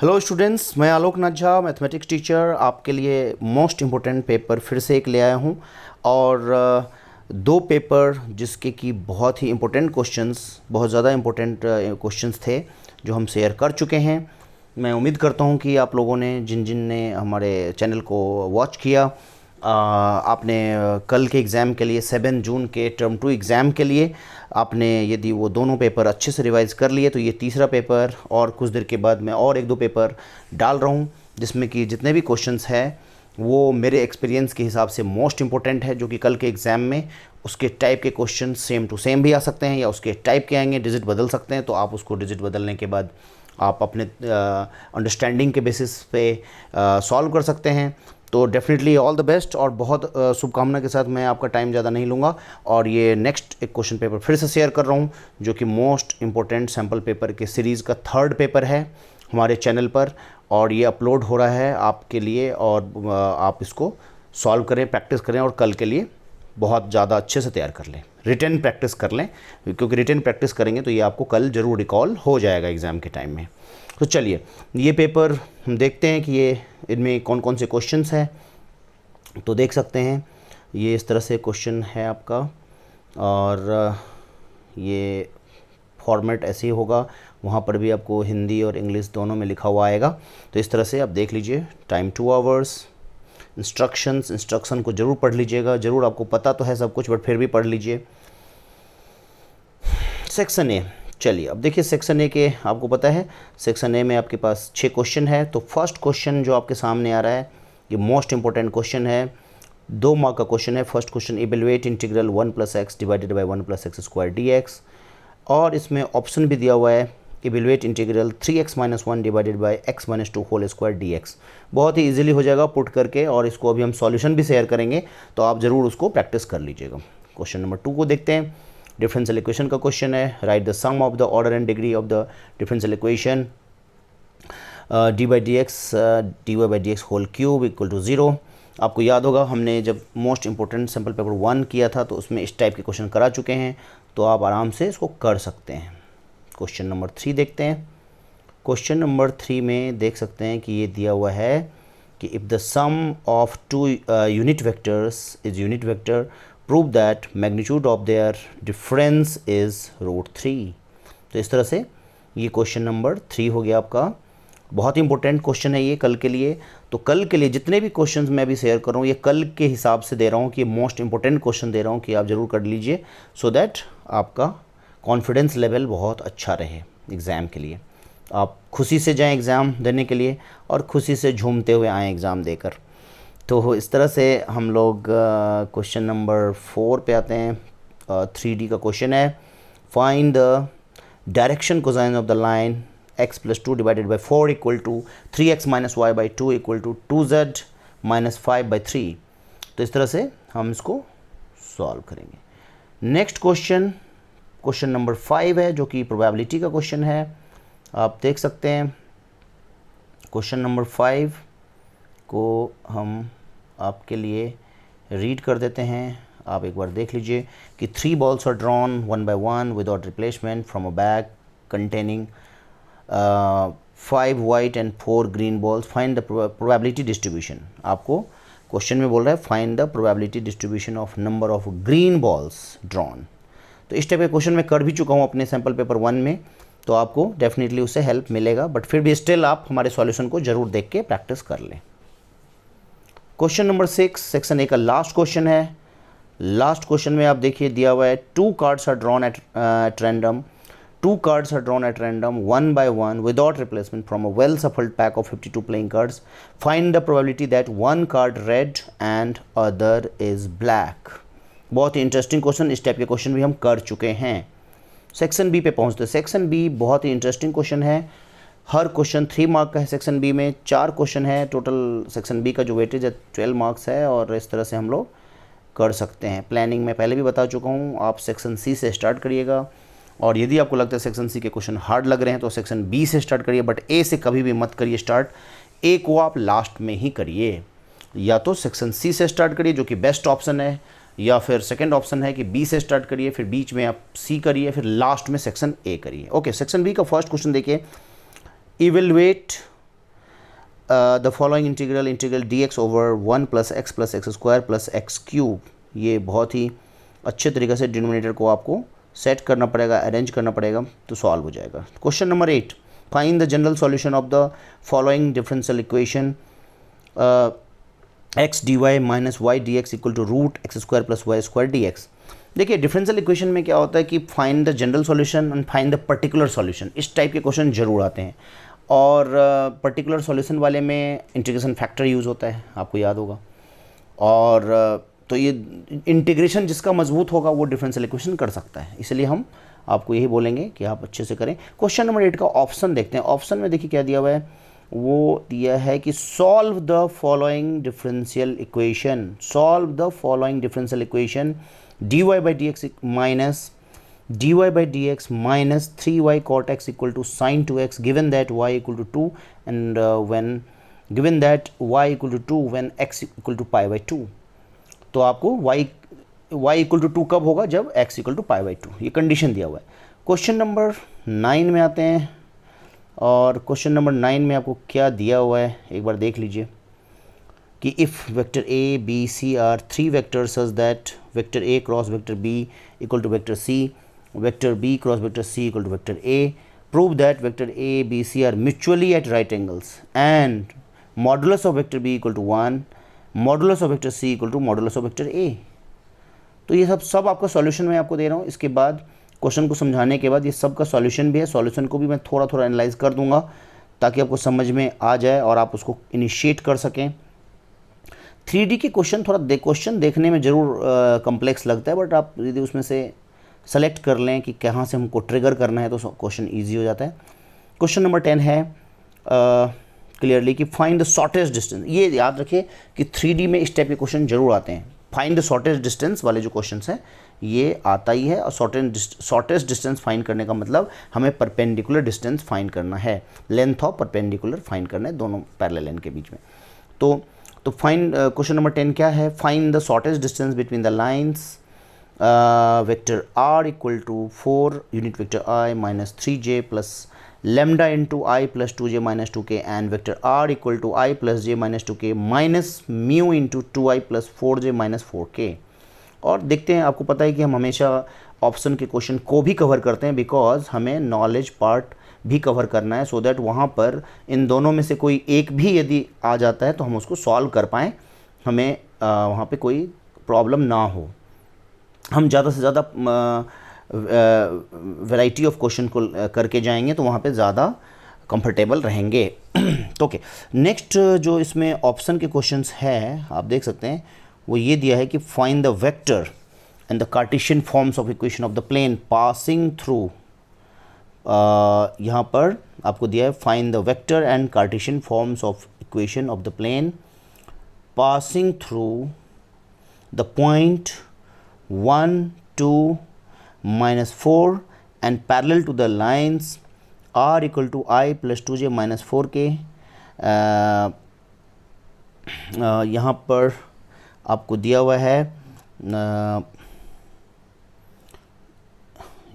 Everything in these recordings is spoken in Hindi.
हेलो स्टूडेंट्स, मैं आलोक नाथ झा, मैथमेटिक्स टीचर, आपके लिए मोस्ट इम्पोर्टेंट पेपर फिर से एक ले आया हूँ। और दो पेपर जिसके कि बहुत ही इम्पोर्टेंट क्वेश्चंस, बहुत ज़्यादा इम्पोर्टेंट क्वेश्चंस थे जो हम शेयर कर चुके हैं। मैं उम्मीद करता हूँ कि आप लोगों ने जिन जिन ने हमारे चैनल को वॉच किया, आपने कल के एग्ज़ाम के लिए 7 जून के टर्म 2 एग्ज़ाम के लिए आपने यदि वो दोनों पेपर अच्छे से रिवाइज़ कर लिए तो ये तीसरा पेपर और कुछ देर के बाद मैं और एक दो पेपर डाल रहा हूँ, जिसमें कि जितने भी क्वेश्चंस हैं वो मेरे एक्सपीरियंस के हिसाब से मोस्ट इम्पोर्टेंट है, जो कि कल के एग्ज़ाम में उसके टाइप के क्वेश्चन सेम टू सेम भी आ सकते हैं या उसके टाइप के आएंगे, डिजिट बदल सकते हैं। तो आप उसको डिजिट बदलने के बाद आप अपने अंडरस्टैंडिंग के बेसिस पे सॉल्व कर सकते हैं। तो डेफिनेटली ऑल द बेस्ट और बहुत शुभकामना के साथ मैं आपका टाइम ज़्यादा नहीं लूँगा और ये नेक्स्ट एक क्वेश्चन पेपर फिर से शेयर कर रहा हूँ, जो कि मोस्ट इम्पोर्टेंट सैम्पल पेपर के सीरीज़ का थर्ड पेपर है हमारे चैनल पर, और ये अपलोड हो रहा है आपके लिए। और आप इसको सॉल्व करें, प्रैक्टिस करें और कल के लिए बहुत ज़्यादा अच्छे से तैयार कर लें, रिटन प्रैक्टिस कर लें, क्योंकि रिटन प्रैक्टिस करेंगे तो ये आपको कल ज़रूर रिकॉल हो जाएगा एग्ज़ाम के टाइम में। तो चलिए ये पेपर हम देखते हैं कि ये इनमें कौन कौन से क्वेश्चंस हैं। तो देख सकते हैं ये इस तरह से क्वेश्चन है आपका, और ये फॉर्मेट ऐसे ही होगा, वहाँ पर भी आपको हिंदी और इंग्लिश दोनों में लिखा हुआ आएगा। तो इस तरह से आप देख लीजिए। टाइम 2 आवर्स, इंस्ट्रक्शन को ज़रूर पढ़ लीजिएगा, ज़रूर आपको पता तो है सब कुछ बट फिर भी पढ़ लीजिए। सेक्शन ए, चलिए अब देखिए सेक्शन ए के आपको पता है सेक्शन ए में आपके पास 6 क्वेश्चन है। तो फर्स्ट क्वेश्चन जो आपके सामने आ रहा है ये मोस्ट इंपॉर्टेंट क्वेश्चन है, 2 मार्क का क्वेश्चन है। First question, evaluate integral 1 + x divided by 1 + x² dx, और इसमें ऑप्शन भी दिया हुआ है evaluate integral 3x - 1 divided by x - 2 whole square dx। बहुत ही इजीली हो जाएगा पुट करके, और इसको अभी हम सॉल्यूशन भी शेयर करेंगे तो आप ज़रूर उसको प्रैक्टिस कर लीजिएगा। क्वेश्चन नंबर 2 को देखते हैं। डिफरेंशियल इक्वेशन का क्वेश्चन है, write the sum of the order and degree of the differential equation dy/dx whole cube equal to 0। आपको याद होगा हमने जब मोस्ट इंपॉर्टेंट सैम्पल पेपर 1 किया था तो उसमें इस टाइप के क्वेश्चन करा चुके हैं, तो आप आराम से इसको कर सकते हैं। क्वेश्चन नंबर 3 देखते हैं। क्वेश्चन नंबर 3 में देख सकते हैं कि ये दिया हुआ है कि if the sum of 2 unit vectors is unit vector, prove that magnitude of their difference is √3। तो इस तरह से ये क्वेश्चन नंबर 3 हो गया आपका। बहुत ही इंपॉर्टेंट क्वेश्चन है ये कल के लिए। तो कल के लिए जितने भी क्वेश्चंस मैं अभी शेयर कर रहा हूँ ये कल के हिसाब से दे रहा हूँ कि मोस्ट इंपॉर्टेंट क्वेश्चन दे रहा हूँ कि आप ज़रूर कर लीजिए, सो दैट आपका कॉन्फिडेंस लेवल बहुत अच्छा रहे एग्ज़ाम के लिए, आप खुशी से जाएं एग्ज़ाम देने के लिए और खुशी से झूमते हुए आएँ एग्ज़ाम देकर। तो इस तरह से हम लोग क्वेश्चन नंबर 4 पे आते हैं। 3D का क्वेश्चन है, find the direction cosine of the line x + 2 divided by 4 equal to 3x - y/2 equal to 2z - 5/3। तो इस तरह से हम इसको सॉल्व करेंगे। नेक्स्ट क्वेश्चन, क्वेश्चन नंबर 5 है, जो कि प्रोबेबिलिटी का क्वेश्चन है। आप देख सकते हैं क्वेश्चन नंबर 5 को हम आपके लिए रीड कर देते हैं। आप एक बार देख लीजिए कि 3 balls are drawn 1 by 1 without replacement from a bag containing 5 white and 4 green balls, find the probability distribution। आपको क्वेश्चन में बोल रहा है find the probability distribution of number of green balls drawn. तो इस टाइप के क्वेश्चन मैं कर भी चुका हूँ अपने सैम्पल पेपर 1 में, तो आपको डेफिनेटली उससे हेल्प मिलेगा, बट फिर भी स्टिल आप हमारे सॉल्यूशन को ज़रूर देख के प्रैक्टिस कर लें। क्वेश्चन नंबर 6 सेक्शन ए का लास्ट क्वेश्चन है। लास्ट क्वेश्चन में आप देखिए दिया हुआ है 2 cards are drawn at random, 2 cards are drawn at random 1 by 1 without replacement from a well shuffled pack of 52 playing cards. Find the probability that one card red and other is black। बहुत ही इंटरेस्टिंग क्वेश्चन, इस टाइप के क्वेश्चन भी हम कर चुके हैं। सेक्शन बी पे पहुंचते हैं। सेक्शन बी बहुत ही इंटरेस्टिंग क्वेश्चन है, हर क्वेश्चन 3 मार्क का है। सेक्शन बी में 4 क्वेश्चन है टोटल। सेक्शन बी का जो वेटेज है 12 मार्क्स है, और इस तरह से हम लोग कर सकते हैं। प्लानिंग में पहले भी बता चुका हूँ, आप सेक्शन सी से स्टार्ट करिएगा, और यदि आपको लगता है सेक्शन सी के क्वेश्चन हार्ड लग रहे हैं तो सेक्शन बी से स्टार्ट करिए, बट ए से कभी भी मत करिए स्टार्ट। ए को आप लास्ट में ही करिए, या तो सेक्शन सी से स्टार्ट करिए जो कि बेस्ट ऑप्शन है, या फिर सेकंड ऑप्शन है कि बी से स्टार्ट करिए, फिर बीच में आप सी करिए, फिर लास्ट में सेक्शन ए करिए। ओके, सेक्शन बी का फर्स्ट क्वेश्चन देखिए, evaluate the following integral integral dx over 1 plus x square plus x cube, ये बहुत ही अच्छे तरीके से डिनोमिनेटर को आपको सेट करना पड़ेगा, अरेंज करना पड़ेगा, तो सॉल्व हो जाएगा। Question number 8, find the general solution of the following differential equation x d y minus y d x equal to root x square plus y square d x. देखिए डिफरेंशियल इक्वेशन में क्या होता है कि find the general solution and find the particular solution, इस टाइप के क्वेश्चन जरूर आते हैं। और पर्टिकुलर सॉल्यूशन वाले में इंटीग्रेशन फैक्टर यूज़ होता है, आपको याद होगा। और तो ये इंटीग्रेशन जिसका मजबूत होगा वो डिफरेंशियल इक्वेशन कर सकता है, इसलिए हम आपको यही बोलेंगे कि आप अच्छे से करें। क्वेश्चन नंबर 8 का ऑप्शन देखते हैं। ऑप्शन में देखिए क्या दिया हुआ है, वो दिया है कि solve the following differential equation, solve the following differential equation dy by dx minus dy by dx minus 3y cot x equal to sin 2x given that y equal to 2 and when given that y equal to 2 when x equal to pi by 2। तो आपको y equal to 2 कब होगा, जब x equal to pi by 2, ये कंडीशन दिया हुआ है। क्वेश्चन नंबर 9 में आते हैं, और क्वेश्चन नंबर 9 में आपको क्या दिया हुआ है एक बार देख लीजिए कि if vector a b c are 3 vectors such that vector a cross vector b equal to vector c, vector b cross vector c equal to vector a, prove that vector a b c are mutually at right angles and modulus of vector b equal to 1, modulus of vector c equal to modulus of vector a. तो ये सब आपका सॉल्यूशन मैं आपको दे रहा हूँ। इसके बाद क्वेश्चन को समझाने के बाद ये सब का सॉल्यूशन भी है, सॉल्यूशन को भी मैं थोड़ा थोड़ा एनालाइज कर दूंगा ताकि आपको समझ में आ जाए और आप उसको इनिशिएट कर सकें। 3D के क्वेश्चन थोड़ा क्वेश्चन देखने में ज़रूर कॉम्प्लेक्स लगता है, बट आप यदि उसमें से सेलेक्ट कर लें कि कहाँ से हमको ट्रिगर करना है तो क्वेश्चन ईजी हो जाता है। क्वेश्चन नंबर 10 है क्लियरली कि फाइंड द शॉर्टेस्ट डिस्टेंस। ये याद रखिए कि 3D में इस टाइप के क्वेश्चन जरूर आते हैं। फाइंड द शॉर्टेस्ट डिस्टेंस वाले जो क्वेश्चन हैं ये आता ही है, और शॉर्टेस्ट डिस्टेंस फाइंड करने का मतलब हमें परपेंडिकुलर डिस्टेंस फाइंड करना है, लेंथ ऑफ परपेंडिकुलर फाइंड करना है दोनों पैरेलल लाइन के बीच में। तो फाइंड क्वेश्चन नंबर 10 क्या है, find the shortest distance between the lines vector r equal to 4 unit vector i minus 3j plus lambda into i plus 2j minus 2k and vector r equal to i plus j minus 2k minus mu into 2i plus 4j minus 4k। और देखते हैं, आपको पता है कि हम हमेशा ऑप्शन के क्वेश्चन को भी कवर करते हैं बिकॉज हमें नॉलेज पार्ट भी कवर करना है, सो दैट वहाँ पर इन दोनों में से कोई एक भी यदि आ जाता है तो हम उसको सॉल्व कर पाएँ, हमें वहाँ पे कोई प्रॉब्लम ना हो। हम ज़्यादा से ज़्यादा वैरायटी ऑफ क्वेश्चन को करके जाएंगे तो वहाँ पे ज़्यादा कंफर्टेबल रहेंगे। तो ओके, नेक्स्ट जो इसमें ऑप्शन के क्वेश्चंस है आप देख सकते हैं, वो ये दिया है कि find the vector and the cartesian forms of equation of the plane passing through. यहाँ पर आपको दिया है find the vector and cartesian forms of equation of the plane passing through the point 1 2 minus 4 and parallel to the lines r equal to I plus 2j minus 4k। यहाँ पर आपको दिया हुआ है,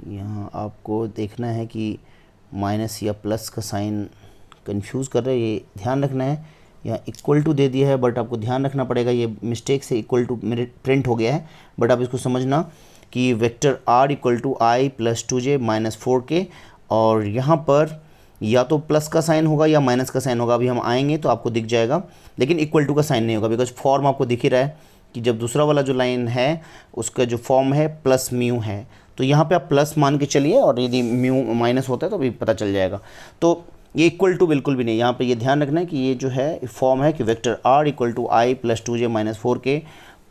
यहाँ आपको देखना है कि माइनस या प्लस का साइन कंफ्यूज कर रहा है, ये ध्यान रखना है। यहाँ इक्वल टू दे दिया है बट आपको ध्यान रखना पड़ेगा, ये मिस्टेक से इक्वल टू मेरे प्रिंट हो गया है, बट आप इसको समझना कि vector r equal to i plus 2j minus 4k, और यहाँ पर या तो प्लस का साइन होगा या माइनस का साइन होगा, अभी हम आएंगे तो आपको दिख जाएगा, लेकिन इक्वल टू का साइन नहीं होगा बिकॉज फॉर्म आपको दिख ही रहा है कि जब दूसरा वाला जो लाइन है उसका जो फॉर्म है प्लस म्यू है, तो यहाँ पे आप प्लस मान के चलिए और यदि म्यू माइनस होता है तो अभी पता चल जाएगा। तो ये इक्वल टू बिल्कुल भी नहीं, यहाँ पे ये ध्यान रखना है कि ये जो है फॉर्म है कि vector r equal to i plus 2j minus 4k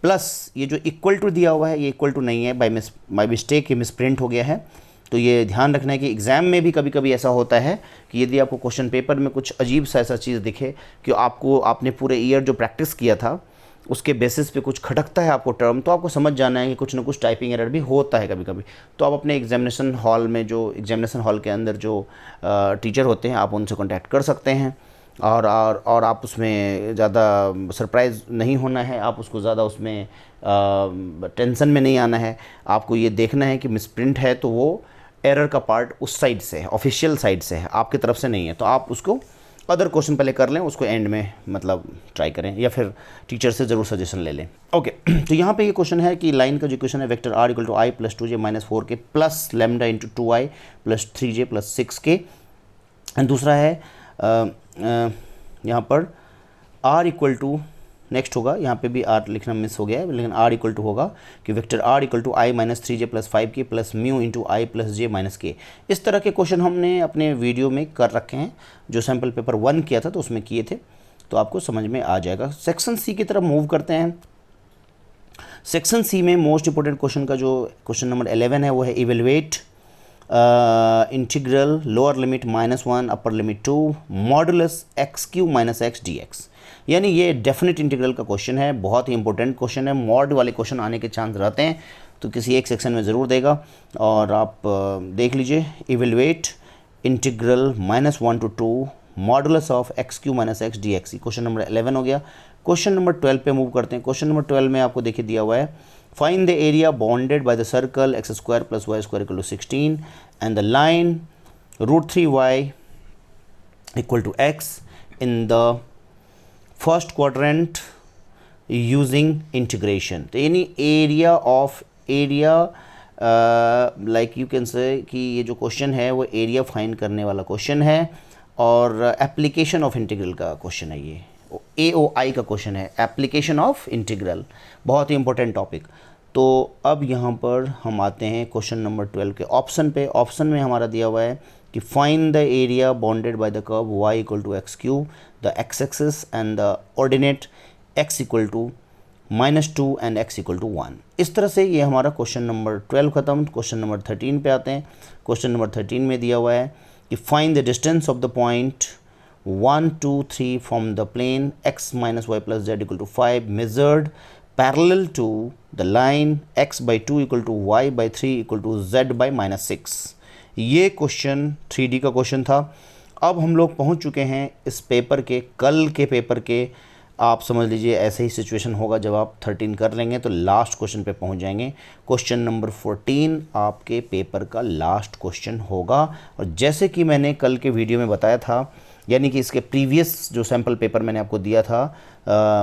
plus ये जो इक्वल टू दिया हुआ है ये इक्वल टू नहीं है, बाय मिस्टेक ये मिसप्रिंट हो गया है। तो ये ध्यान रखना है कि एग्ज़ाम में भी कभी कभी ऐसा होता है कि यदि आपको क्वेश्चन पेपर में कुछ अजीब सा ऐसा चीज़ दिखे कि आपने पूरे ईयर जो प्रैक्टिस किया था उसके बेसिस पे कुछ खटकता है आपको टर्म, तो आपको समझ जाना है कि कुछ ना कुछ टाइपिंग एरर भी होता है कभी कभी। तो आप अपने एग्जामिनेशन हॉल में जो एग्जामिनेशन हॉल के अंदर जो टीचर होते हैं आप उनसे कॉन्टैक्ट कर सकते हैं, और आप उसमें ज़्यादा सरप्राइज़ नहीं होना है, आप उसको ज़्यादा उसमें टेंशन में नहीं आना है। आपको ये देखना है कि मिसप्रिंट है तो वो एरर का पार्ट उस साइड से है, ऑफिशियल साइड से है, आपकी तरफ से नहीं है, तो आप उसको अदर क्वेश्चन पहले कर लें, उसको एंड में मतलब ट्राई करें, या फिर टीचर से ज़रूर सजेशन ले लें। ओके तो यहाँ पे ये क्वेश्चन है कि लाइन का जो इक्वेशन है vector r equal to i plus 2j minus 4k plus lambda into 2i plus 3j plus 6k। And दूसरा है यहाँ पर r इक्वल टू, नेक्स्ट होगा, यहाँ पे भी r लिखना मिस हो गया है, लेकिन r इक्वल टू होगा कि vector r equal to i minus 3j plus 5k plus mu into i plus j minus k. इस तरह के क्वेश्चन हमने अपने वीडियो में कर रखे हैं, जो सैम्पल पेपर 1 किया था तो उसमें किए थे, तो आपको समझ में आ जाएगा। सेक्शन सी की तरफ मूव करते हैं। सेक्शन सी में मोस्ट इंपॉर्टेंट क्वेश्चन का जो क्वेश्चन नंबर 11 है वो है evaluate integral lower limit -1 upper limit 2 modulus x Q minus x D x. यानी ये डेफिनेट इंटीग्रल का क्वेश्चन है, बहुत ही इंपॉर्टेंट क्वेश्चन है। मॉड वाले क्वेश्चन आने के चांस रहते हैं, तो किसी एक सेक्शन में ज़रूर देगा, और आप देख लीजिए। Evaluate integral -1 to 2 modulus of x Q minus x D x, question number 11 हो गया। क्वेश्चन नंबर 12 पे मूव करते हैं। क्वेश्चन नंबर 12 में आपको देखिए दिया हुआ है, find the area bounded by the circle x square plus y square equal to 16 and the line √3y equal to x in the first quadrant using integration. तो यानी area of area, like you can say कि ये जो क्वेश्चन है वो एरिया फाइंड करने वाला क्वेश्चन है, और एप्लीकेशन ऑफ इंटीग्रल का क्वेश्चन है। ये AOI का क्वेश्चन है, एप्लीकेशन ऑफ इंटीग्रल, बहुत ही इंपॉर्टेंट टॉपिक। तो अब यहाँ पर हम आते हैं क्वेश्चन नंबर 12 के ऑप्शन पे। ऑप्शन में हमारा दिया हुआ है कि find the area bounded by the curve y equal to x cube, the x axis and the ordinate x equal to -2 and x equal to 1। इस तरह से ये हमारा क्वेश्चन नंबर 12 ख़त्म। क्वेश्चन नंबर 13 पे आते हैं। क्वेश्चन नंबर 13 में दिया हुआ है कि find the distance of the point 1 2 3 from the plane x minus y plus z equal to 5 measured parallel to the line x by 2 equal to y by 3 equal to z by -6। ये क्वेश्चन 3D का क्वेश्चन था। अब हम लोग पहुंच चुके हैं इस पेपर के, कल के पेपर के, आप समझ लीजिए ऐसे ही सिचुएशन होगा जब आप 13 कर लेंगे तो लास्ट क्वेश्चन पे पहुंच जाएंगे। क्वेश्चन नंबर 14 आपके पेपर का लास्ट क्वेश्चन होगा। और जैसे कि मैंने कल के वीडियो में बताया था, यानी कि इसके प्रीवियस जो सैम्पल पेपर मैंने आपको दिया था,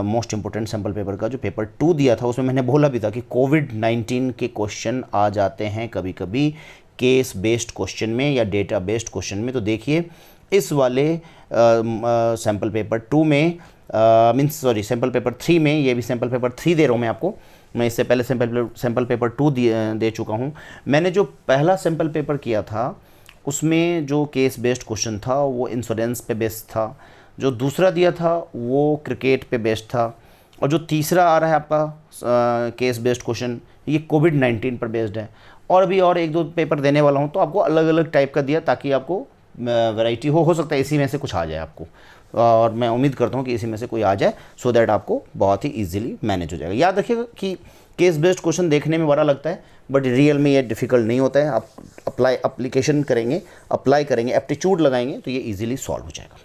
मोस्ट इंपॉर्टेंट सैम्पल पेपर का जो पेपर 2 दिया था, उसमें मैंने बोला भी था कि कोविड-19 के क्वेश्चन आ जाते हैं कभी कभी केस बेस्ड क्वेश्चन में या डेटा बेस्ड क्वेश्चन में। तो देखिए इस वाले सैम्पल पेपर 2 में, सैम्पल पेपर 3 में, ये भी सैम्पल पेपर 3 दे रहा हूँ मैं आपको। मैं इससे पहले सैम्पल पेपर 2 दे चुका हूँ। मैंने जो पहला सैम्पल पेपर किया था उसमें जो केस बेस्ड क्वेश्चन था वो इंश्योरेंस पे बेस्ड था, जो दूसरा दिया था वो क्रिकेट पे बेस्ड था, और जो तीसरा आ रहा है आपका केस बेस्ड क्वेश्चन ये कोविड-19 पर बेस्ड है। और भी और 1-2 पेपर देने वाला हूँ, तो आपको अलग अलग टाइप का दिया ताकि आपको वैरायटी हो सकता है इसी में से कुछ आ जाए आपको, और मैं उम्मीद करता हूँ कि इसी में से कोई आ जाए, सो दैट आपको बहुत ही ईजिली मैनेज हो जाएगा। याद रखिएगा कि केस बेस्ड क्वेश्चन देखने में बड़ा लगता है, बट रियल में ये डिफ़िकल्ट नहीं होता है। आप अप्लाई करेंगे, एप्टीट्यूड लगाएंगे तो ये इजीली सॉल्व हो जाएगा।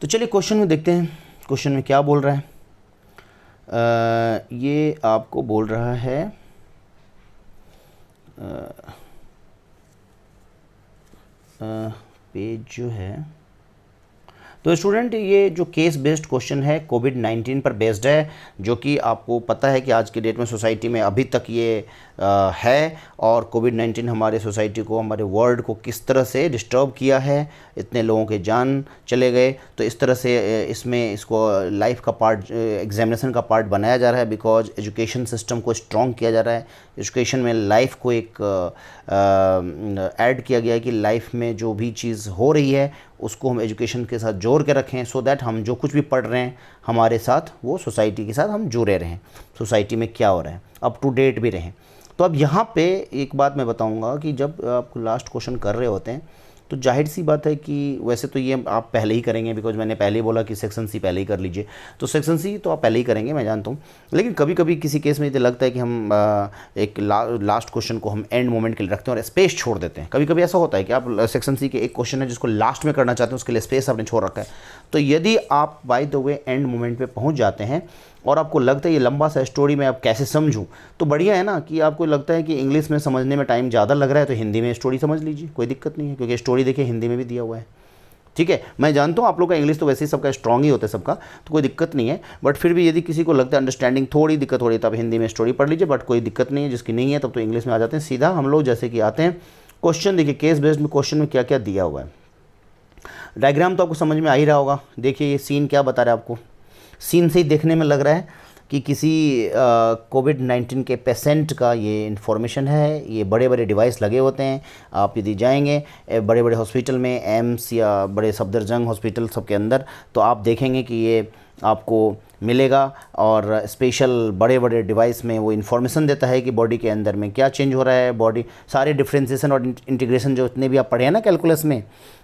तो चलिए क्वेश्चन में देखते हैं, क्वेश्चन में क्या बोल रहा है। ये आपको बोल रहा है पेज जो है, तो स्टूडेंट ये जो केस बेस्ड क्वेश्चन है कोविड-19 पर बेस्ड है, जो कि आपको पता है कि आज के डेट में सोसाइटी में अभी तक ये है, और कोविड-19 हमारे सोसाइटी को, हमारे वर्ल्ड को किस तरह से डिस्टर्ब किया है, इतने लोगों के जान चले गए। तो इस तरह से इसमें इसको लाइफ का पार्ट, एग्जामिनेशन का पार्ट बनाया जा रहा है, बिकॉज एजुकेशन सिस्टम को स्ट्रॉन्ग किया जा रहा है। एजुकेशन में लाइफ को एक ऐड किया गया है कि लाइफ में जो भी चीज़ हो रही है उसको हम एजुकेशन के साथ जोड़ के रखें, सो दैट हम जो कुछ भी पढ़ रहे हैं हमारे साथ वो सोसाइटी के साथ हम जुड़े रहें, सोसाइटी में क्या हो रहा है अप टू डेट भी रहें। तो अब यहाँ पे एक बात मैं बताऊँगा कि जब आप लास्ट क्वेश्चन कर रहे होते हैं तो जाहिर सी बात है कि वैसे तो ये आप पहले ही करेंगे, बिकॉज मैंने पहले ही बोला कि सेक्शन सी पहले ही कर लीजिए, तो सेक्शन सी तो आप पहले ही करेंगे, मैं जानता हूँ। लेकिन कभी कभी किसी केस में ये लगता है कि हम एक लास्ट क्वेश्चन को हम एंड मोमेंट के लिए रखते हैं और स्पेस छोड़ देते हैं। कभी कभी ऐसा होता है कि आप सेक्शन सी के एक क्वेश्चन है जिसको लास्ट में करना चाहते हैं, उसके लिए स्पेस आपने छोड़ रखा है। तो यदि आप by the way end moment पे पहुंच जाते हैं और आपको लगता है ये लंबा सा स्टोरी मैं अब कैसे समझूं, तो बढ़िया है ना कि आपको लगता है कि इंग्लिश में समझने में टाइम ज़्यादा लग रहा है तो हिंदी में स्टोरी समझ लीजिए, कोई दिक्कत नहीं है, क्योंकि स्टोरी देखिए हिंदी में भी दिया हुआ है। ठीक है, मैं जानता हूँ आप लोग का इंग्लिश तो वैसे ही सबका स्ट्रांग ही होता है सबका, तो कोई दिक्कत नहीं है, बट फिर भी यदि किसी को लगता है अंडरस्टैंडिंग थोड़ी दिक्कत हो रही है तब हिंदी में स्टोरी पढ़ लीजिए, बट कोई दिक्कत नहीं है, जिसकी नहीं है तब तो इंग्लिश में आ जाते हैं सीधा हम लोग। जैसे कि आते हैं क्वेश्चन, देखिए केस बेस्ड में क्वेश्चन में क्या क्या दिया हुआ है। डायग्राम तो आपको समझ में आ ही रहा होगा। देखिए ये सीन क्या बता रहा है आपको, सीन से ही देखने में लग रहा है कि किसी कोविड-19 के पेशेंट का ये इन्फॉर्मेशन है। ये बड़े बड़े डिवाइस लगे होते हैं, आप यदि जाएंगे बड़े बड़े हॉस्पिटल में, एम्स या बड़े सफदरजंग हॉस्पिटल सब के अंदर, तो आप देखेंगे कि ये आपको मिलेगा और स्पेशल बड़े बड़े डिवाइस में वो इन्फॉर्मेशन देता है कि बॉडी के अंदर में क्या चेंज हो रहा है, बॉडी सारे डिफ्रेंसिएशन और इंटीग्रेशन जो इतने भी आप पढ़े हैं ना कैलकुलस में,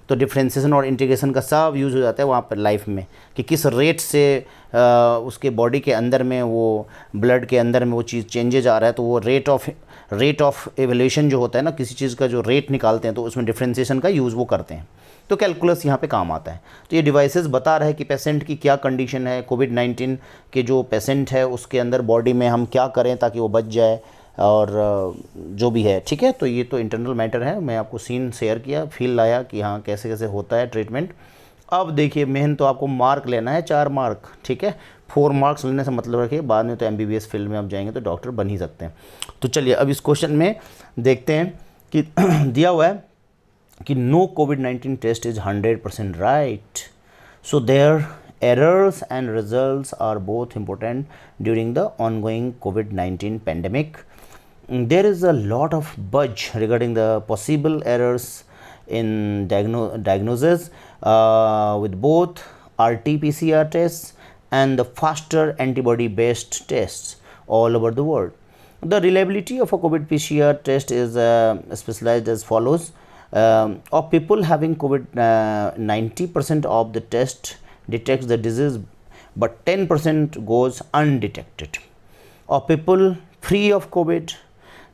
तो डिफ्रेंसिएशन और इंटीग्रेशन का सब यूज़ हो जाता है वहाँ पर लाइफ में, कि किस रेट से उसके बॉडी के अंदर में वो ब्लड के अंदर में वो चीज़ चेंजेज आ रहा है। तो वो रेट ऑफ एवोल्यूशन जो होता है ना, किसी चीज़ का जो रेट निकालते हैं तो उसमें डिफ्रेंसिएशन का यूज़ वो करते हैं, तो कैलकुलस यहाँ पे काम आता है। तो ये डिवाइसेस बता रहा है कि पेशेंट की क्या कंडीशन है, कोविड-19 के जो पेशेंट है उसके अंदर बॉडी में हम क्या करें ताकि वो बच जाए और जो भी है, ठीक है। तो ये तो इंटरनल मैटर है, मैं आपको सीन शेयर किया, फील लाया कि हाँ कैसे कैसे होता है ट्रीटमेंट। अब देखिए मेन तो आपको मार्क लेना है, 4 मार्क, ठीक है। 4 मार्क्स लेने से मतलब रखिए, बाद में तो MBBS फील्ड में आप जाएंगे तो डॉक्टर बन ही सकते हैं। तो चलिए अब इस क्वेश्चन में देखते हैं कि दिया हुआ है कि नो कोविड-19 test is 100% right, so there errors and results are both important during the ongoing COVID-19 pandemic. There is a lot of buzz regarding the possible errors in diagnosis with both RT-PCR tests and the faster antibody-based tests all over the world. The reliability of a COVID PCR test is specialized as follows. Of people having COVID, 90% of the test detects the disease, but 10% goes undetected. Of people free of COVID,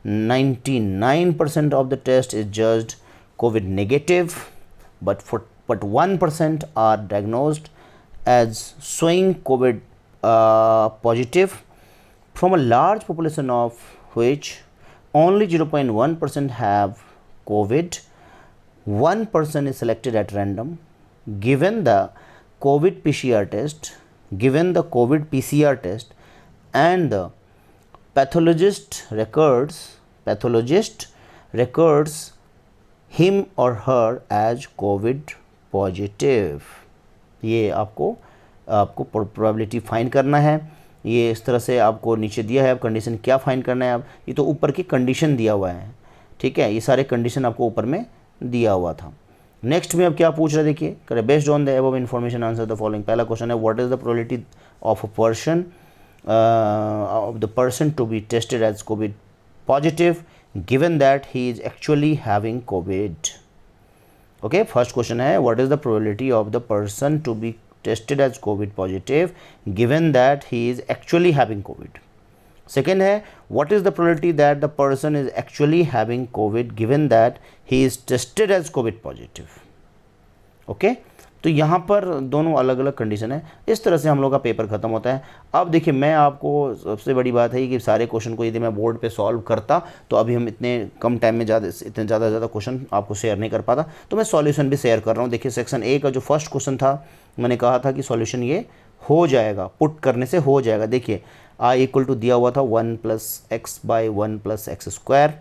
99% of the test is judged COVID negative, but 1% are diagnosed as showing COVID positive. From a large population of which only 0.1% have COVID, 1% is selected at random, given the COVID PCR test, given the COVID PCR test, and the pathologist records him or her as COVID positive. ये आपको प्रोबेबिलिटी फाइंड करना है। ये इस तरह से आपको नीचे दिया है, अब कंडीशन क्या फाइंड करना है। आप ये तो ऊपर की कंडीशन दिया हुआ है, ठीक है, ये सारे कंडीशन आपको ऊपर में दिया हुआ था। नेक्स्ट में अब क्या पूछ रहे देखिए, करे based on the above information answer the following. पहला क्वेश्चन है what is the probability of the person to be tested as COVID positive given that he is actually having COVID. Okay, first question है what is the probability of the person to be tested as COVID positive given that he is actually having COVID. Second है what is the probability that the person is actually having COVID given that he is tested as COVID positive. Okay, तो यहाँ पर दोनों अलग अलग कंडीशन है। इस तरह से हम लोग का पेपर ख़त्म होता है। अब देखिए मैं आपको सबसे बड़ी बात है कि सारे क्वेश्चन को यदि मैं बोर्ड पे सॉल्व करता तो अभी हम इतने कम टाइम में इतने ज़्यादा क्वेश्चन आपको शेयर नहीं कर पाता, तो मैं सॉल्यूशन भी शेयर कर रहा हूँ। देखिए सेक्शन ए का जो फर्स्ट क्वेश्चन था, मैंने कहा था कि सॉल्यूशन ये हो जाएगा, पुट करने से हो जाएगा। देखिए I इक्वल टू दिया हुआ था 1 + x / 1 + x²।